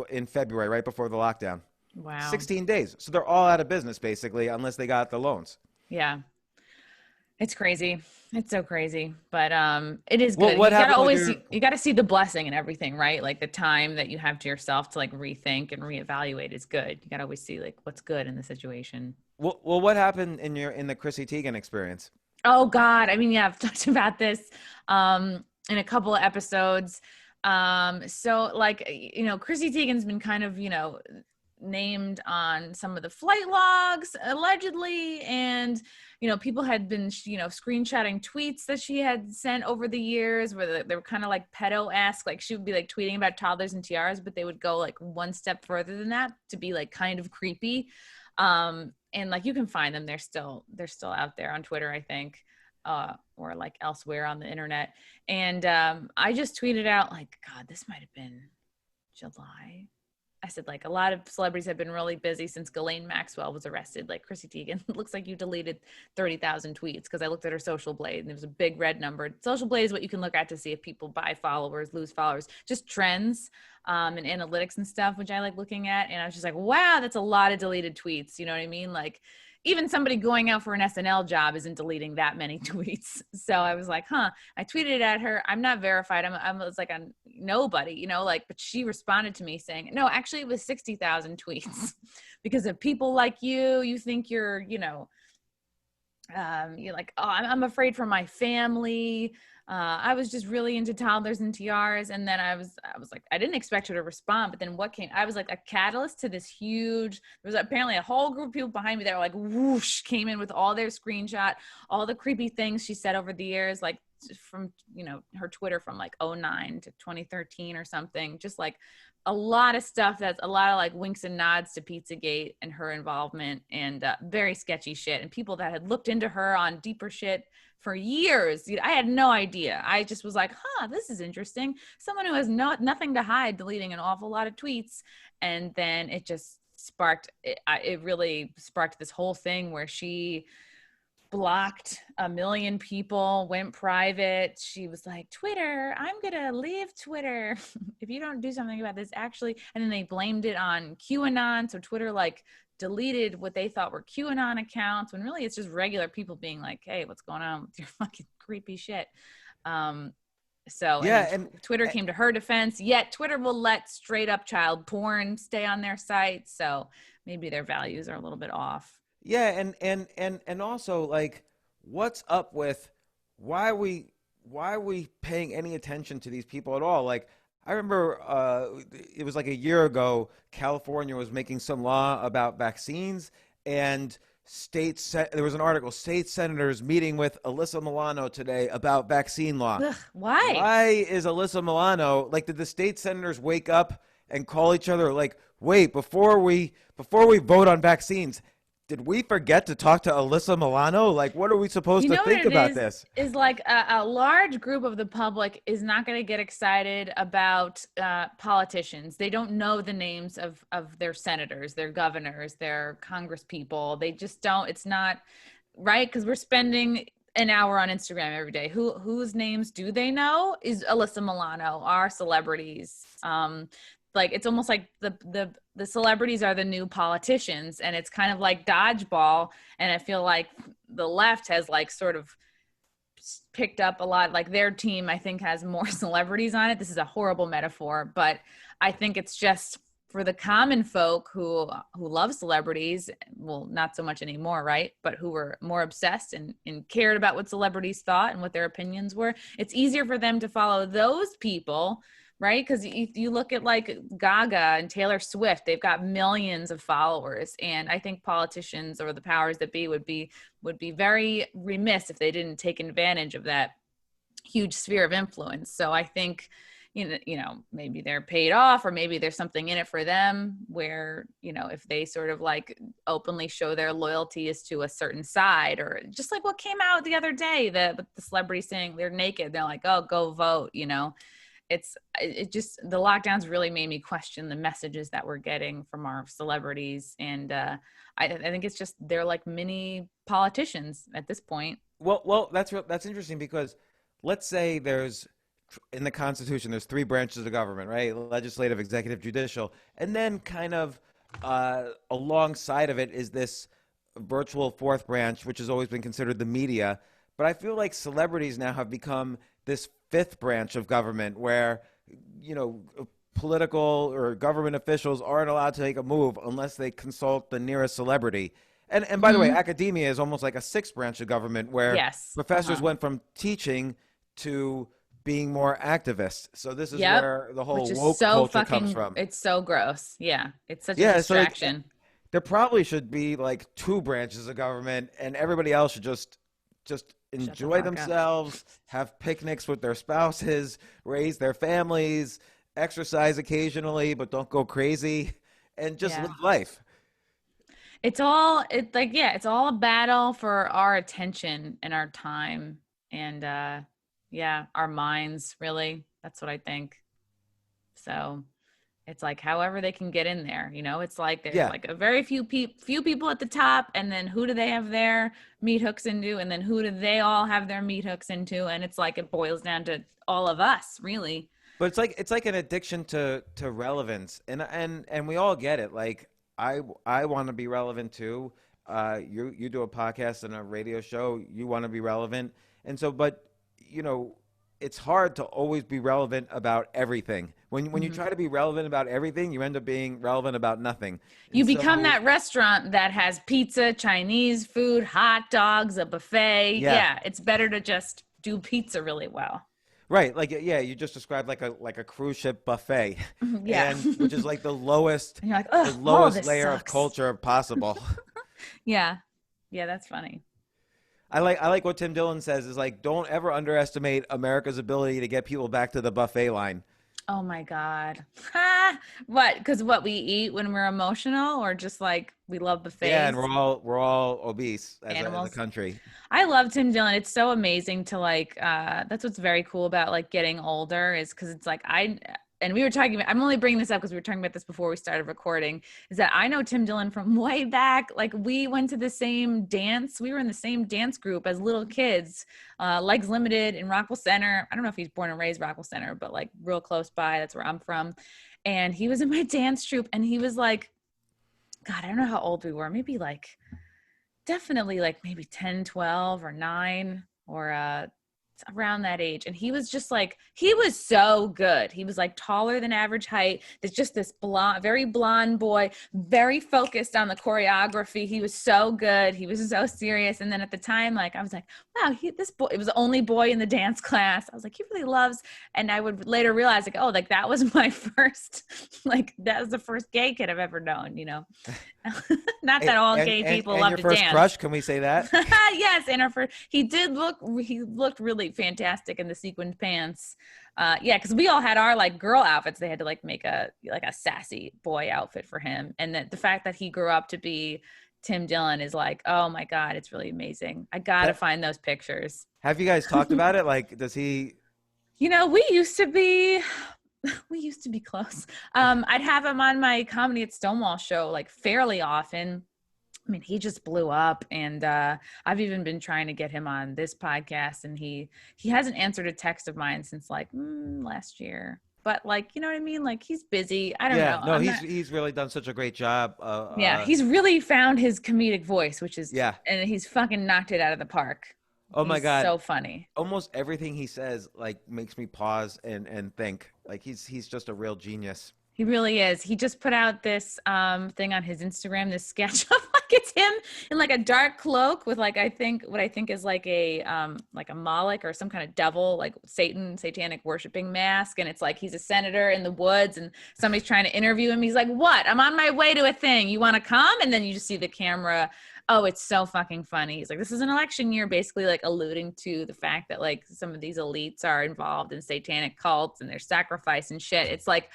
in February, right before the lockdown. Wow. 16 days. So they're all out of business basically, unless they got the loans. Yeah. It's crazy. It's so crazy, but it is Well, good. what You gotta happened with always your you gotta see the blessing in everything, right? Like the time that you have to yourself to like rethink and reevaluate is good. You gotta always see like what's good in the situation. what happened in the Chrissy Teigen experience? Oh God. I mean, yeah, I've talked about this in a couple of episodes. So like, Chrissy Teigen's been kind of, named on some of the flight logs allegedly. And, people had been, screenshotting tweets that she had sent over the years where they were kind of like pedo-esque. Like she would be like tweeting about toddlers and tiaras, but they would go like one step further than that to be like kind of creepy. And like you can find them, they're still out there on Twitter, I think, or like elsewhere on the internet. And I just tweeted out like, God, this might have been July. I said, like, a lot of celebrities have been really busy since Ghislaine Maxwell was arrested. Like, Chrissy Teigen, looks like you deleted 30,000 tweets, because I looked at her social blade and there was a big red number. Social blade is what you can look at to see if people buy followers, lose followers, just trends and analytics and stuff, which I like looking at. And I was just like, wow, that's a lot of deleted tweets. You know what I mean? Like, even somebody going out for an SNL job isn't deleting that many tweets. So I was like, huh. I tweeted at her. I'm not verified. I was like on nobody, but she responded to me saying, no, actually it was 60,000 tweets because of people like you. You think you're like, oh, I'm afraid for my family. I was just really into toddlers and tiaras. And then I was like, I didn't expect her to respond, but then what came, I was like a catalyst to this huge, there was apparently a whole group of people behind me that were like, whoosh, came in with all their screenshot, all the creepy things she said over the years, like from, her Twitter from like '09 to 2013 or something, just like a lot of stuff that's a lot of like winks and nods to Pizzagate and her involvement, and very sketchy shit, and people that had looked into her on deeper shit for years. I had no idea. I just was like, huh, this is interesting. Someone who has nothing to hide deleting an awful lot of tweets. And then it just it really sparked this whole thing where she blocked a million people, went private. She was like, Twitter, I'm gonna leave Twitter if you don't do something about this, actually. And then they blamed it on QAnon. So Twitter like deleted what they thought were QAnon accounts, when really it's just regular people being like, hey, what's going on with your fucking creepy shit? And Yeah, then Twitter came to her defense, yet Twitter will let straight up child porn stay on their site. So maybe their values are a little bit off. yeah, and also like, what's up with why are we paying any attention to these people at all? Like, I remember it was like a year ago, California was making some law about vaccines, and there was an article, state senators meeting with Alyssa Milano today about vaccine law. Ugh, why? Why is Alyssa Milano, like, did the state senators wake up and call each other like, wait, before we vote on vaccines, did we forget to talk to Alyssa Milano? Like, what are we supposed to What think it about this? is like a large group of the public is not going to get excited about politicians. They don't know the names of their senators, their governors, their congresspeople. They just don't. It's not right, because we're spending an hour on Instagram every day. Whose names do they know? Is Alyssa Milano, our celebrities. Like it's almost like the celebrities are the new politicians, and it's kind of like dodgeball. And I feel like the left has like sort of picked up a lot, like their team I think has more celebrities on it. This is a horrible metaphor, but I think it's just for the common folk who love celebrities, well, not so much anymore, right? But who were more obsessed and cared about what celebrities thought and what their opinions were. It's easier for them to follow those people, right? Because you look at like Gaga and Taylor Swift, they've got millions of followers. And I think politicians or the powers that be would be very remiss if they didn't take advantage of that huge sphere of influence. So I think, maybe they're paid off, or maybe there's something in it for them where, if they sort of like openly show their loyalty is to a certain side, or just like what came out the other day, the celebrity saying they're naked, they're like, oh, go vote, it just, the lockdowns really made me question the messages that we're getting from our celebrities. And I think it's just, they're like mini politicians at this point. Well, that's interesting, because let's say in the Constitution, there's three branches of the government, right? Legislative, executive, judicial. And then kind of alongside of it is this virtual fourth branch, which has always been considered the media. but I feel like celebrities now have become this fifth branch of government where, you know, political or government officials aren't allowed to take a move unless they consult the nearest celebrity. And by the way, Mhm. academia is almost like a sixth branch of government where Yes. professors went from teaching to being more activists. So this is Yep. where the Which whole is woke so culture comes fucking, from. it's so gross. Yeah. It's such a Yeah, so like distraction. there probably should be like two branches of government, and everybody else should just Shut the enjoy fuck up. themselves, have picnics with their spouses, raise their families, exercise occasionally, but don't go crazy, and just Yeah. live life. It's like, yeah, it's all a battle for our attention and our time and yeah, our minds, really. That's what I think. So it's like however they can get in there, it's like there's Yeah. like a very few people at the top, and then who do they have their meat hooks into, and then who do they all have their meat hooks into, and it's like it boils down to all of us, really. But it's like an addiction to relevance, and we all get it. Like I want to be relevant too. You do a podcast and a radio show. You want to be relevant, and so but you know it's hard to always be relevant about everything. When you Mhm. try to be relevant about everything, you end up being relevant about nothing. You And become so that restaurant that has pizza, Chinese food, hot dogs, a buffet. yeah, Yeah, it's better to just do pizza really well. right. Like yeah, you just described like a cruise ship buffet, Yeah. and which is like And you're like, the oh, all lowest this layer of sucks. culture possible. Yeah. Yeah, that's funny. I like what Tim Dillon says is like don't ever underestimate America's ability to get people back to the buffet line. Oh my God. What? Because what we eat when we're emotional, or just like we love Yeah, and buffets, we're all obese as a animals. country. I love Tim Dillon. It's so amazing to like that's what's very cool about like getting older, is because it's like and we were talking about, I'm only bringing this up because we were talking about this before we started recording, is that I know Tim Dillon from way back. Like we went to the same dance. We were in the same dance group as little kids, Legs Limited in Rockwell Center. I don't know if he's born and raised Rockwell Center, but like real close by. That's where I'm from. And he was in my dance troupe, and he was like, God, I don't know how old we were. Maybe like, definitely like maybe 10, 12 or 9 or around that age. And he was just like, he was so good. He was like taller than average height. There's just this blonde, very blonde boy, very focused on the choreography. He was so good. He was so serious. And then at the time, like I was like, wow, this boy, it was the only boy in the dance class. I was like, he really loves. And I would later realize like, oh, like that was my first, like that was the first gay kid I've ever known, Not that all gay people And love your to first dance. crush, can we say that? Yes, and he looked really fantastic in the sequined pants. Yeah, because we all had our like girl outfits. They had to like make a sassy boy outfit for him, and the fact that he grew up to be Tim Dillon is like, oh my God, it's really amazing. I gotta find those pictures. Have you guys talked about it? Like, does he? We used to be close. I'd have him on my Comedy at Stonewall show like fairly often. I mean, he just blew up, and I've even been trying to get him on this podcast, and he hasn't answered a text of mine since like last year. But like, you know what I mean? Like he's busy. I don't Yeah, know. no, he's really done such a great job. Yeah, he's really found his comedic voice, which is, Yeah. and he's fucking knocked it out of the park. Oh my He's God, so funny. almost everything he says like makes me pause and think. Like he's just a real genius. He really is. He just put out this thing on his Instagram, this sketch of like it's him in like a dark cloak with like what I think is like a Moloch or some kind of devil, like satanic worshiping mask, and it's like he's a senator in the woods and somebody's trying to interview him. He's like, "What? I'm on my way to a thing. You want to come?" And then you just see the camera. Oh, it's so fucking funny. He's like, "This is an election year," basically like alluding to the fact that like some of these elites are involved in satanic cults and their sacrifice and shit. It's like,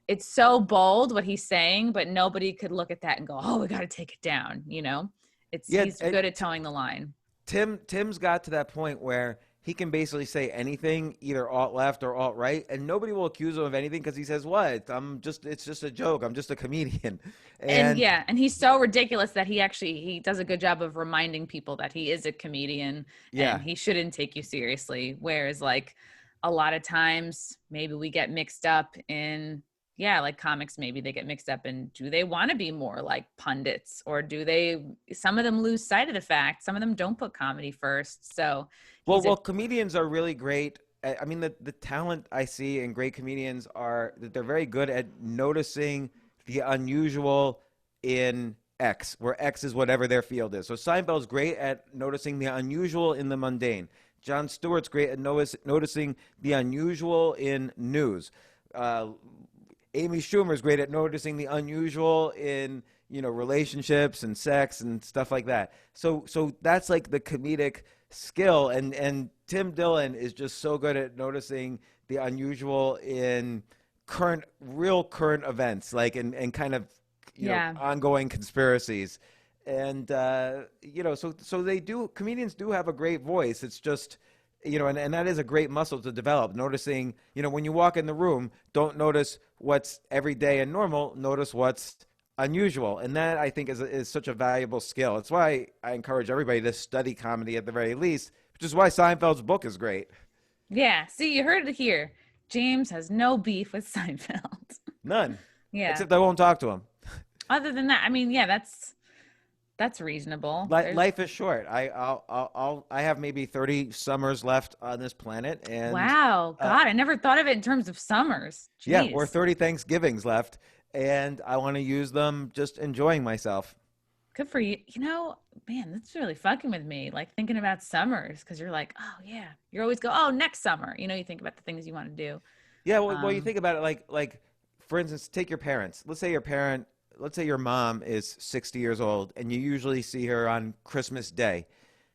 it's so bold what he's saying, but nobody could look at that and go, "Oh, we got to take it down." He's good at towing the line. Tim's got to that point where he can basically say anything, either alt left or alt right, and nobody will accuse him of anything because he says, "What? It's just a joke. I'm just a comedian." And yeah, and he's so ridiculous that he does a good job of reminding people that he is a comedian, Yeah. and he shouldn't take you seriously. Whereas like a lot of times maybe we get mixed up in yeah, like comics, maybe they get mixed up in, do they want to be more like pundits, or some of them lose sight of the fact, some of them don't put comedy first. So Well, comedians are really great. I mean, the talent I see in great comedians are that they're very good at noticing the unusual in X, where X is whatever their field is. So Seinfeld's great at noticing the unusual in the mundane. Jon Stewart's great at noticing the unusual in news. Amy Schumer's great at noticing the unusual in, relationships and sex and stuff like that. So that's like the comedic skill, and Tim Dillon is just so good at noticing the unusual in real current events, like and kind of ongoing conspiracies. And so comedians do have a great voice. It's just, and that is a great muscle to develop, noticing, when you walk in the room, don't notice what's everyday and normal, notice what's unusual. And that, I think, is such a valuable skill. That's why I encourage everybody to study comedy at the very least, which is why Seinfeld's book is great. Yeah. See, you heard it here. James has no beef with Seinfeld. None. Yeah. Except I won't talk to him. Other than that, I mean, yeah, that's reasonable. Life is short. I have maybe 30 summers left on this planet, and wow, God, I never thought of it in terms of summers. Jeez. Yeah, or 30 Thanksgivings left, and I want to use them just enjoying myself. Good for you. Man, that's really fucking with me. Like thinking about summers, because you're like, oh yeah, you always go, oh, next summer. You think about the things you want to do. Yeah, well, you think about it like, for instance, take your parents. Let's say your mom is 60 years old, and you usually see her on Christmas Day.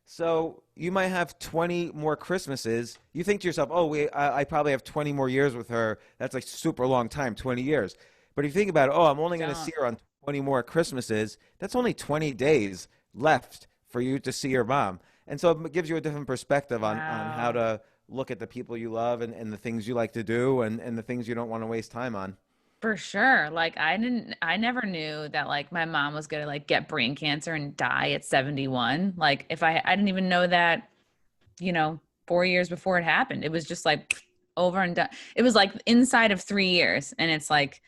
So you might have 20 more Christmases. You think to yourself, oh, I probably have 20 more years with her. That's like super long time, 20 years. But if you think about it, I'm only going to see her on 20 more Christmases. That's only 20 days left for you to see your mom. And so it gives you a different perspective on how to look at the people you love and the things you like to do and the things you don't want to waste time on. For sure. Like I never knew that like my mom was going to like get brain cancer and die at 71. Like I didn't even know that, 4 years before it happened. It was just like over and done. It was like inside of 3 years. And it's like,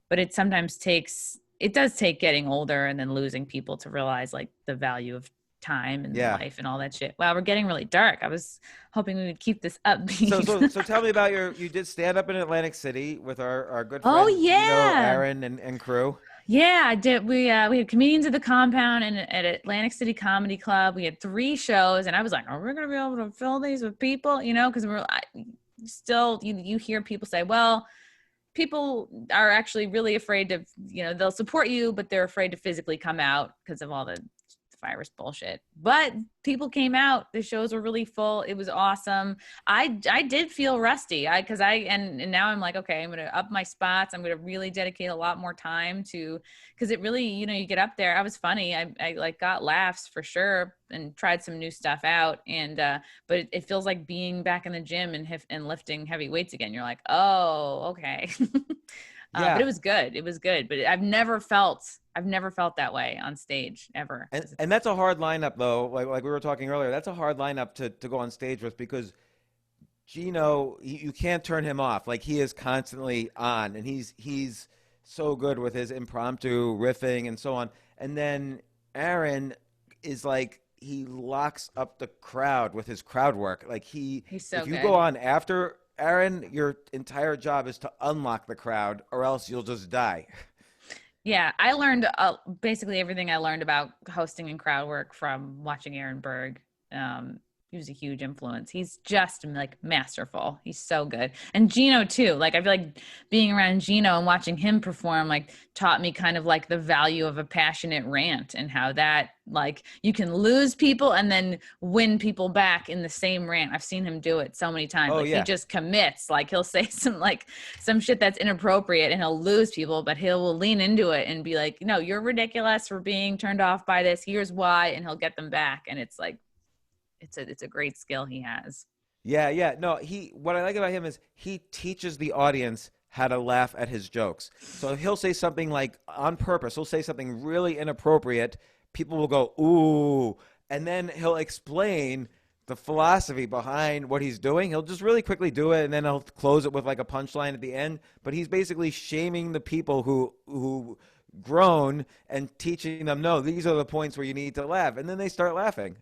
but it sometimes it does take getting older and then losing people to realize like the value of time and life and all that shit. Wow, we're getting really dark. I was hoping we would keep this upbeat. So tell me about you did stand up in Atlantic City with our good friend, Aaron and crew. Yeah, I did. We had Comedians of the Compound at Atlantic City Comedy Club. We had 3 shows, and I was like, are we going to be able to fill these with people? Because we're still, you hear people say, well, people are actually really afraid to, they'll support you, but they're afraid to physically come out because of all the virus bullshit. But people came out. The shows were really full. It was awesome. I did feel rusty. And now I'm like, okay, I'm going to up my spots. I'm going to really dedicate a lot more time to, because it really, you get up there. I was funny. I like got laughs for sure and tried some new stuff out. And, but it feels like being back in the gym and lifting heavy weights again. You're like, oh, okay. But it was good. It was good. But I've never felt that way on stage ever. And that's a hard lineup though. Like we were talking earlier, that's a hard lineup to go on stage with, because Geno, you can't turn him off. Like he is constantly on, and he's so good with his impromptu riffing and so on. And then Aaron is like, he locks up the crowd with his crowd work. Like he's so good. If you go on after Aaron, your entire job is to unlock the crowd, or else you'll just die. Yeah, I learned basically everything I learned about hosting and crowd work from watching Aaron Berg. He was a huge influence. He's just like masterful. He's so good. And Geno too. Like I feel like being around Geno and watching him perform like taught me kind of like the value of a passionate rant and how that like you can lose people and then win people back in the same rant. I've seen him do it so many times. He just commits. Like he'll say some shit that's inappropriate and he'll lose people, but will lean into it and be like, no, you're ridiculous for being turned off by this. Here's why. And he'll get them back. And it's like, it's a great skill he has. Yeah. No, what I like about him is he teaches the audience how to laugh at his jokes. So if he'll say something like on purpose, he'll say something really inappropriate, people will go, ooh, and then he'll explain the philosophy behind what he's doing. He'll just really quickly do it, and then he'll close it with like a punchline at the end. But he's basically shaming the people who grown and teaching them, no, these are the points where you need to laugh, and then they start laughing.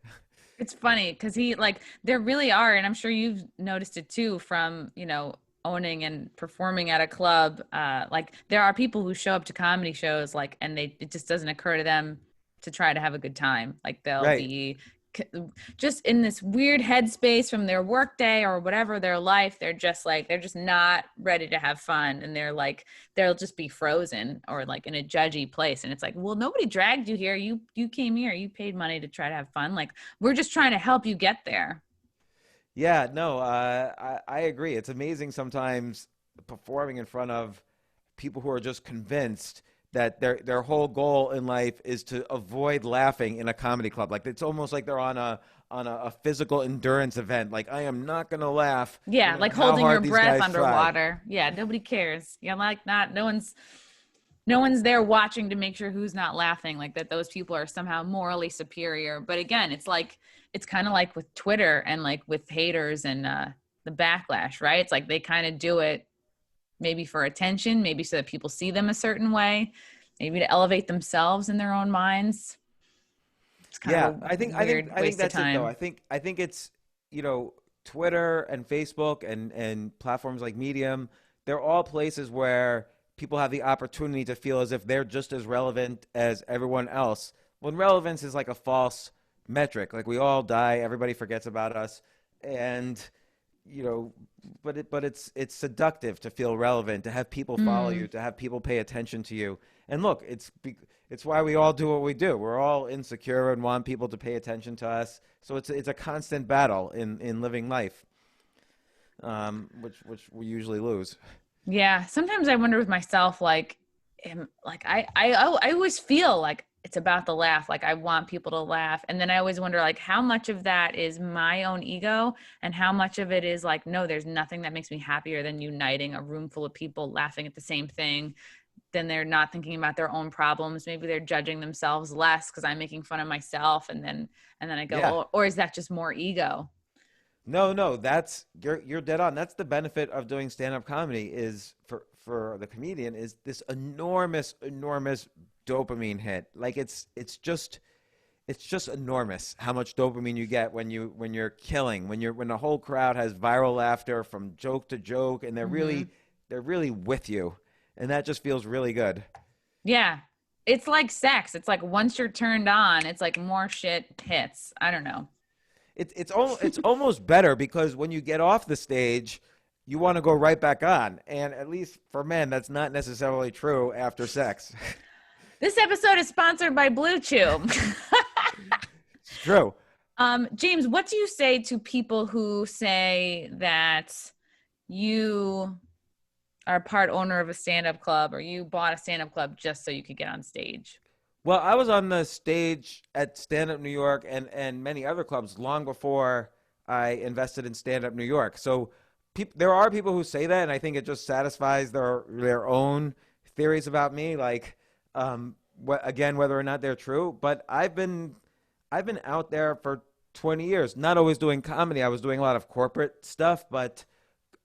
It's funny because he like there really are, and I'm sure you've noticed it too from, owning and performing at a club. Like there are people who show up to comedy shows like and it just doesn't occur to them to try to have a good time. Like they'll Right. be just in this weird headspace from their work day or whatever their life. They're just not ready to have fun, and they'll just be frozen or like in a judgy place. And it's like, well, nobody dragged you here. You came here, you paid money to try to have fun. Like we're just trying to help you get there. Yeah, no, I agree. It's amazing sometimes performing in front of people who are just convinced that their whole goal in life is to avoid laughing in a comedy club. Like it's almost like they're on a physical endurance event. Like I am not gonna laugh. Yeah, No like matter how holding your hard these breath guys try. underwater. Yeah, nobody cares. Yeah, like not no one's there watching to make sure who's not laughing, like that those people are somehow morally superior. But again, it's kind of like with Twitter and like with haters and the backlash, right? It's like they kind of do it maybe for attention, maybe so that people see them a certain way, maybe to elevate themselves in their own minds. It's kind Yeah, of I a think I think weird I think waste of that's it though. time. I think it's, Twitter and Facebook and platforms like Medium, they're all places where people have the opportunity to feel as if they're just as relevant as everyone else. When relevance is like a false metric, like we all die, everybody forgets about us, and you know, but it's seductive to feel relevant, to have people follow Mm. you, to have people pay attention to you. And look, it's why we all do what we do. We're all insecure and want people to pay attention to us. So it's a constant battle in living life, which we usually lose. Yeah, sometimes I wonder with myself, like, I always feel like it's about the laugh. Like I want people to laugh, and then I always wonder, like, how much of that is my own ego, and how much of it is like, no, there's nothing that makes me happier than uniting a room full of people laughing at the same thing. Then they're not thinking about their own problems. Maybe they're judging themselves less because I'm making fun of myself, and then I go, Yeah. oh, or is that just more ego? No, no, that's you're dead on. That's the benefit of doing stand-up comedy is for the comedian is this enormous dopamine hit. Like it's just enormous how much dopamine you get when you're killing, when the whole crowd has viral laughter from joke to joke, and they're Hmm. really with you, and that just feels really good. Yeah. It's like sex. It's like once you're turned on, it's like more shit hits. I don't know. It's almost better because when you get off the stage, you want to go right back on, and at least for men, that's not necessarily true after sex. This episode is sponsored by Blue Chew. It's true. James, what do you say to people who say that you are part owner of a stand-up club or you bought a stand-up club just so you could get on stage? Well, I was on the stage at Stand Up New York and many other clubs long before I invested in Stand Up New York. So there are people who say that, and I think it just satisfies their own theories about me, like again, whether or not they're true. But I've been out there for 20 years, not always doing comedy. I was doing a lot of corporate stuff, but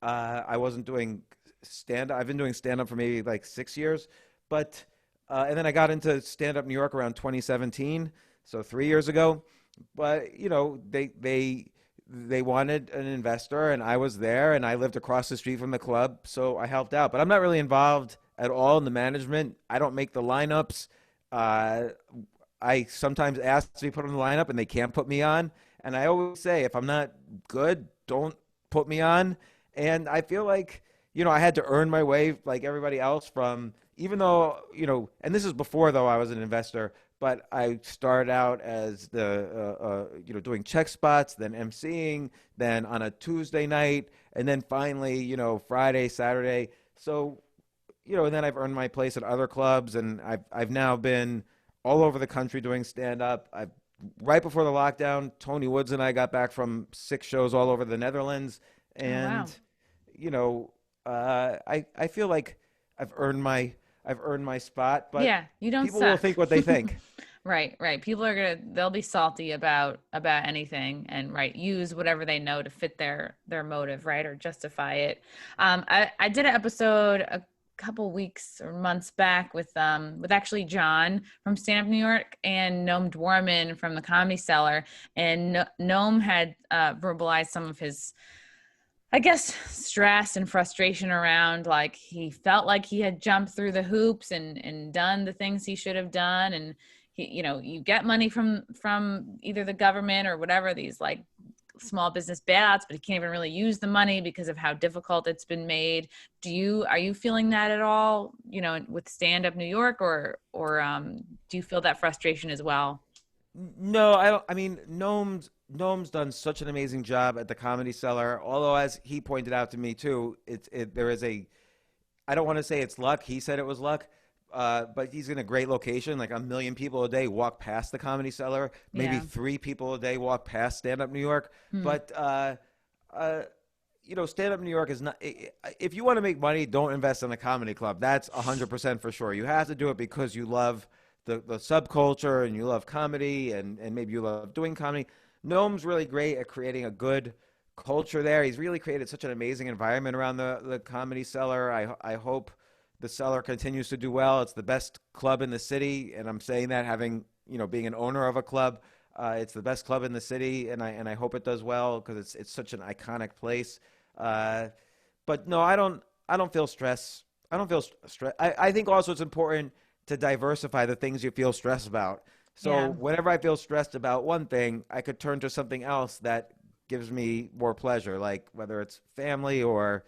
I wasn't doing stand up. I've been doing stand up for maybe like 6 years, but and then I got into stand up New York around 2017, so 3 years ago. But they wanted an investor, and I was there, and I lived across the street from the club, so I helped out. But I'm not really involved at all in the management. I don't make the lineups. Uh, I sometimes ask to be put on the lineup, and they can't put me on. And I always say, if I'm not good, don't put me on. And I feel like, I had to earn my way like everybody else from, even though, and this is before though I was an investor, but I started out as doing check spots, then emceeing, then on a Tuesday night, and then finally, Friday, Saturday. So, and then I've earned my place at other clubs, and I've now been all over the country doing stand up. I've Right before the lockdown, Tony Woods and I got back from 6 shows all over the Netherlands, Oh, and wow. I feel like I've earned my spot, but Yeah, you don't people will suck. think what they think. Right. People are they'll be salty about anything, and use whatever they know to fit their motive, right, or justify it. I did an episode a couple weeks or months back with actually John from Stand Up New York and Noam Dworman from the Comedy Cellar, and Noam had verbalized some of his, I guess, stress and frustration around, like, he felt like he had jumped through the hoops and done the things he should have done. And he, you get money from either the government or whatever, these like small business bailouts, but he can't even really use the money because of how difficult it's been made. Are you feeling that at all, with Stand Up New York, or do you feel that frustration as well? No, I don't. I mean, Noam's done such an amazing job at the Comedy Cellar. Although, as he pointed out to me too, there is a. I don't want to say it's luck. He said it was luck, but he's in a great location. Like 1 million people a day walk past the Comedy Cellar. Maybe Yeah. 3 people a day walk past Stand Up New York. But Stand Up New York is not. If you want to make money, don't invest in a comedy club. That's 100% for sure. You have to do it because you love the subculture and you love comedy and maybe you love doing comedy. Noam's really great at creating a good culture there. He's really created such an amazing environment around the Comedy Cellar. I hope the Cellar continues to do well. It's the best club in the city, and I'm saying that having, being an owner of a club. It's the best club in the city, and I hope it does well because it's such an iconic place. But no, I don't feel stress. I don't feel stress. I think also it's important to diversify the things you feel stressed about. So Yeah. whenever I feel stressed about one thing, I could turn to something else that gives me more pleasure, like whether it's family or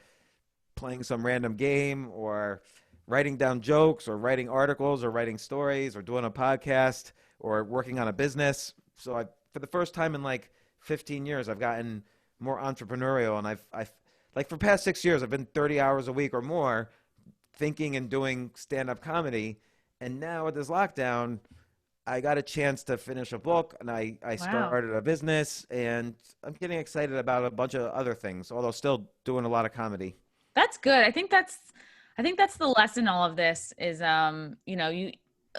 playing some random game or writing down jokes or writing articles or writing stories or doing a podcast or working on a business. So for the first time in like 15 years, I've gotten more entrepreneurial, and I've like for the past 6 years, I've been 30 hours a week or more thinking and doing stand-up comedy. And now with this lockdown, I got a chance to finish a book, and I Wow. started a business, and I'm getting excited about a bunch of other things, although still doing a lot of comedy. That's good. I think that's the lesson in all of this is, you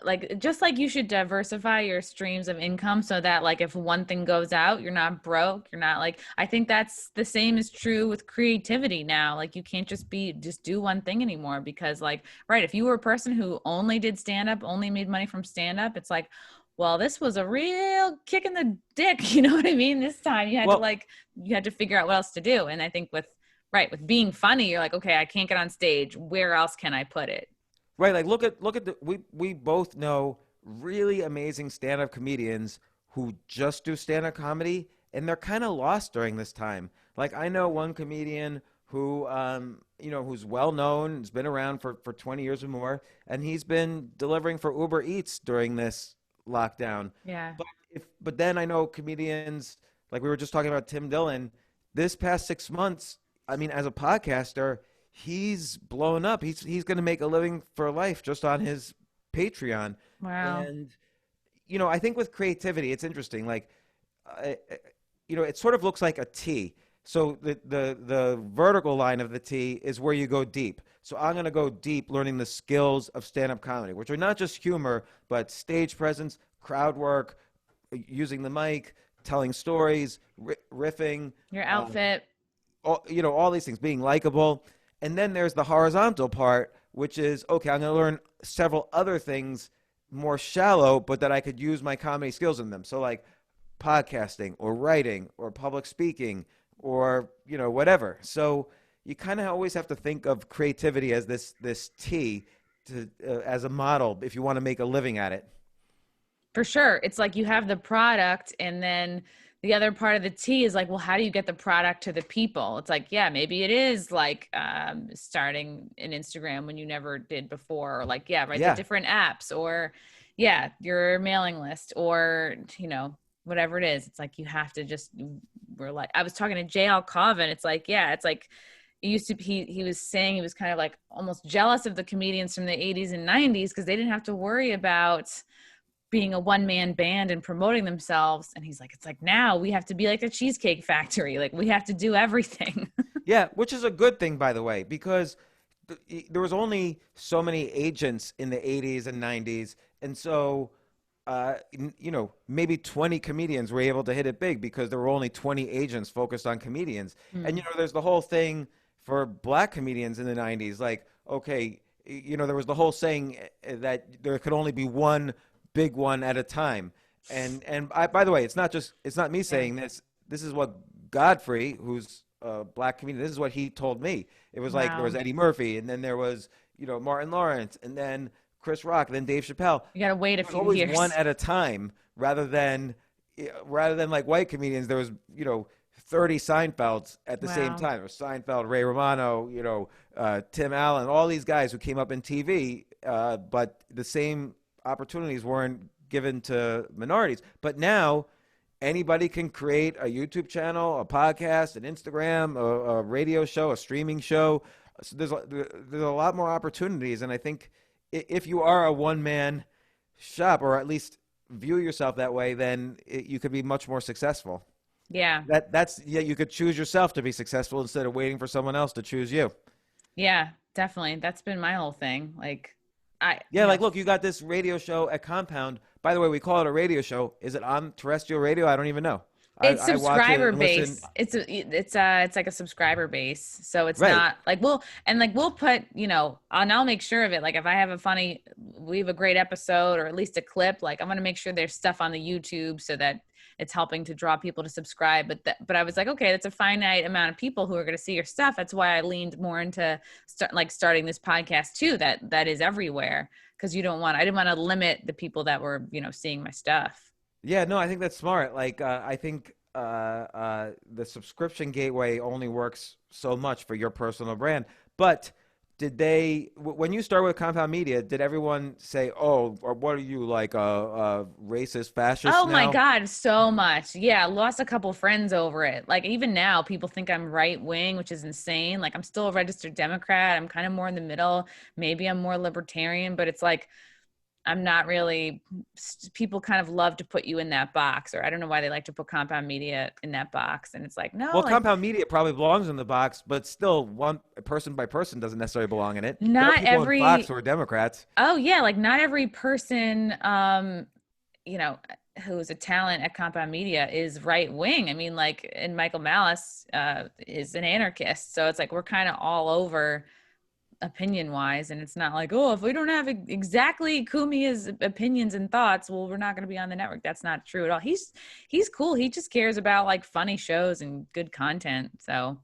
like, just like you should diversify your streams of income so that, like, if one thing goes out, you're not broke. You're not like, I think that's the same is true with creativity now. Like, you can't just do one thing anymore because, like, right, if you were a person who only did stand up, only made money from stand up, it's like, well, this was a real kick in the dick. You know what I mean? This time Well, you had to figure out what else to do. And I think with being funny, you're like, okay, I can't get on stage. Where else can I put it? right, like look at we both know really amazing stand-up comedians who just do stand-up comedy, and they're kind of lost during this time. Like I know one comedian who who's well known, has been around for 20 years or more, and he's been delivering for Uber Eats during this lockdown. Yeah. But then I know comedians like we were just talking about Tim Dillon. This past 6 months, I mean, as a podcaster, he's blown up. He's going to make a living for life just on his Patreon. Wow. And I think with creativity, it's interesting. Like, uh, it sort of looks like a T. So the vertical line of the T is where you go deep. So I'm going to go deep learning the skills of stand-up comedy, which are not just humor, but stage presence, crowd work, using the mic, telling stories, riffing, Your um, outfit. all these things, being likable. And then there's the horizontal part, which is, okay, I'm going to learn several other things more shallow, but that I could use my comedy skills in them. So like podcasting or writing or public speaking or, whatever. So you kind of always have to think of creativity as this T as a model if you want to make a living at it. For sure. It's like you have the product, and then the other part of the T is like, well, how do you get the product to the people? It's like, yeah, maybe it is like starting an Instagram when you never did before, or like, yeah, right, the Yeah. different apps, or yeah, your mailing list, or whatever it is. It's like you have to just we're like, I was talking to JL Colvin. It's like, yeah, it's like it used to be, he was saying he was kind of like almost jealous of the comedians from the 80s and 90s because they didn't have to worry about being a one-man band and promoting themselves. And he's like, it's like now we have to be like a Cheesecake Factory. Like we have to do everything. Yeah, which is a good thing, by the way, because there was only so many agents in the 80s and 90s. And so maybe 20 comedians were able to hit it big because there were only 20 agents focused on comedians. And, there's the whole thing for black comedians in the 90s. Like, okay, there was the whole saying that there could only be one big one at a time. By the way, it's not me saying this. This is what Godfrey, who's a black comedian, this is what he told me. It was like there was Eddie Murphy, and then there was, Martin Lawrence, and then Chris Rock, and then Dave Chappelle. You gotta wait a few always years. One at a time, rather than like white comedians. There was 30 Seinfelds at the same time. There was Seinfeld, Ray Romano, Tim Allen, all these guys who came up in TV, but the same opportunities weren't given to minorities. But now anybody can create a YouTube channel, a podcast, an Instagram, a radio show, a streaming show. So there's a lot more opportunities, and I think if you are a one-man shop, or at least view yourself that way, then you could be much more successful. Yeah. You could choose yourself to be successful instead of waiting for someone else to choose you. Yeah, definitely. That's been my whole thing. Like, look, you got this radio show at Compound. By the way, we call it a radio show. Is it on terrestrial radio? I don't even know. It's subscriber based. It's like a subscriber base. So it's not like we'll put, and I'll make sure of it. Like if I have we have a great episode or at least a clip, like I'm going to make sure there's stuff on the YouTube so that it's helping to draw people to subscribe. But I was like, okay, that's a finite amount of people who are going to see your stuff. That's why I leaned more into starting this podcast too, that is everywhere. Cause I didn't want to limit the people that were, seeing my stuff. Yeah, no, I think that's smart. Like, I think the subscription gateway only works so much for your personal brand. But when you started with Compound Media, did everyone say, "Oh, or what are you, like a racist fascist?" Oh now? my God, so much. Yeah, lost a couple friends over it. Like even now, people think I'm right wing, which is insane. Like I'm still a registered Democrat. I'm kind of more in the middle. Maybe I'm more libertarian, but it's like, I'm not really, people kind of love to put you in that box, or I don't know why they like to put Compound Media in that box. And it's like, no. Well, Compound Media probably belongs in the box, but still one person by person doesn't necessarily belong in it. Not there are people every in the box who are Democrats. Oh yeah. Like not every person, who's a talent at Compound Media is right wing. I mean, like, and Michael Malice is an anarchist. So it's like, we're kind of all over opinion wise, and it's not like, oh, if we don't have exactly Kumi's opinions and thoughts, well, we're not going to be on the network. That's not true at all. He's cool. He just cares about like funny shows and good content. So,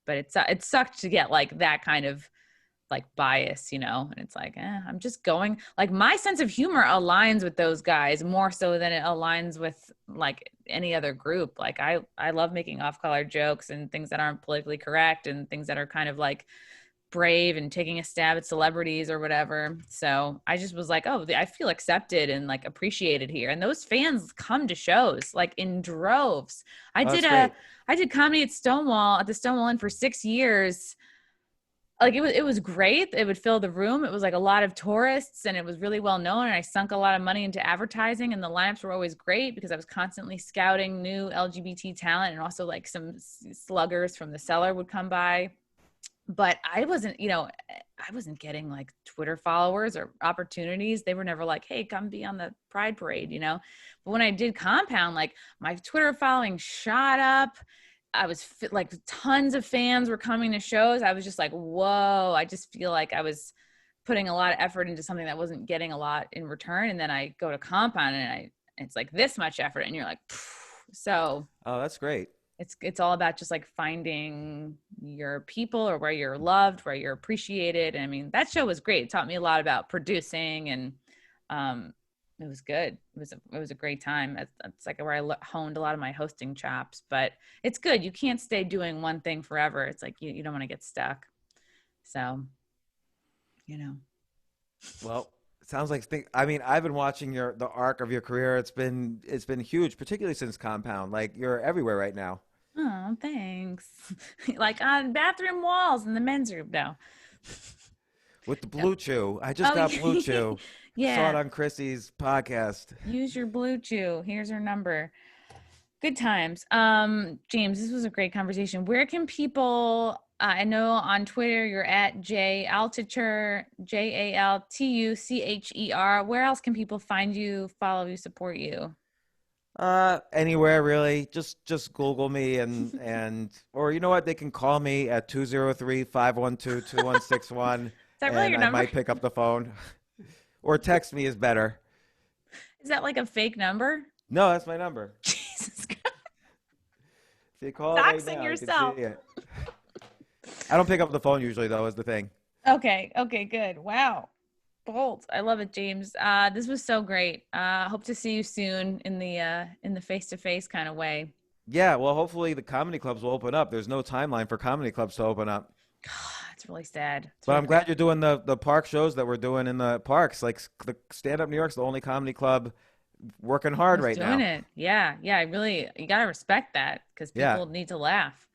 but it sucked to get like that kind of like bias, and it's like, I'm just going, like my sense of humor aligns with those guys more so than it aligns with like any other group. Like I love making off-color jokes and things that aren't politically correct and things that are kind of like brave and taking a stab at celebrities or whatever. So I just was like, oh, I feel accepted and like appreciated here. And those fans come to shows like in droves. I did comedy at the Stonewall Inn for 6 years. Like it was great. It would fill the room. It was like a lot of tourists and it was really well known. And I sunk a lot of money into advertising, and the lineups were always great because I was constantly scouting new LGBT talent, and also like some sluggers from the cellar would come by. But I wasn't getting like Twitter followers or opportunities. They were never like, hey, come be on the Pride Parade, But when I did Compound, like my Twitter following shot up. I was like tons of fans were coming to shows. I was just like, whoa, I just feel like I was putting a lot of effort into something that wasn't getting a lot in return. And then I go to Compound and it's like this much effort. And you're like, phew. So. Oh, that's great. It's all about just like finding your people or where you're loved, where you're appreciated. And I mean, that show was great. It taught me a lot about producing, and it was good. It was a great time. It's like where I honed a lot of my hosting chops, but it's good. You can't stay doing one thing forever. It's like, you don't want to get stuck. So, Well, it sounds like, I've been watching the arc of your career. It's been huge, particularly since Compound. Like you're everywhere right now. Oh, thanks. Like on bathroom walls in the men's room now. With the Blue Chew. I just got Blue Chew. Yeah. Saw it on Chrissy's podcast. Use your Blue Chew. Here's her number. Good times. James, this was a great conversation. Where can people I know on Twitter you're at J Altucher, Jaltucher. Where else can people find you, follow you, support you? Anywhere really. Just Google me and or you know what? They can call me at 203-512-2161 Is that really and your I number? might pick up the phone. Or text me is better. Is that like a fake number? No, that's my number. Jesus Christ. If you call it right Doxing now, you can see yourself. it. I don't pick up the phone usually though, is the thing. Okay. Okay. Good. Wow. Bold. I love it, James. This was so great. Hope to see you soon in the face-to-face kind of way. Yeah, well, hopefully the comedy clubs will open up. There's no timeline for comedy clubs to open up. It's really sad. It's But really I'm glad you're doing the park shows that we're doing in the parks. Like the StandUp New York's the only comedy club working hard right now. doing it. Yeah. Yeah. I really, you got to respect that because Yeah. people need to laugh.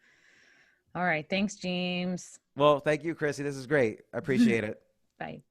All right. Thanks, James. Well, thank you, Chrissy. This is great. I appreciate it. Bye.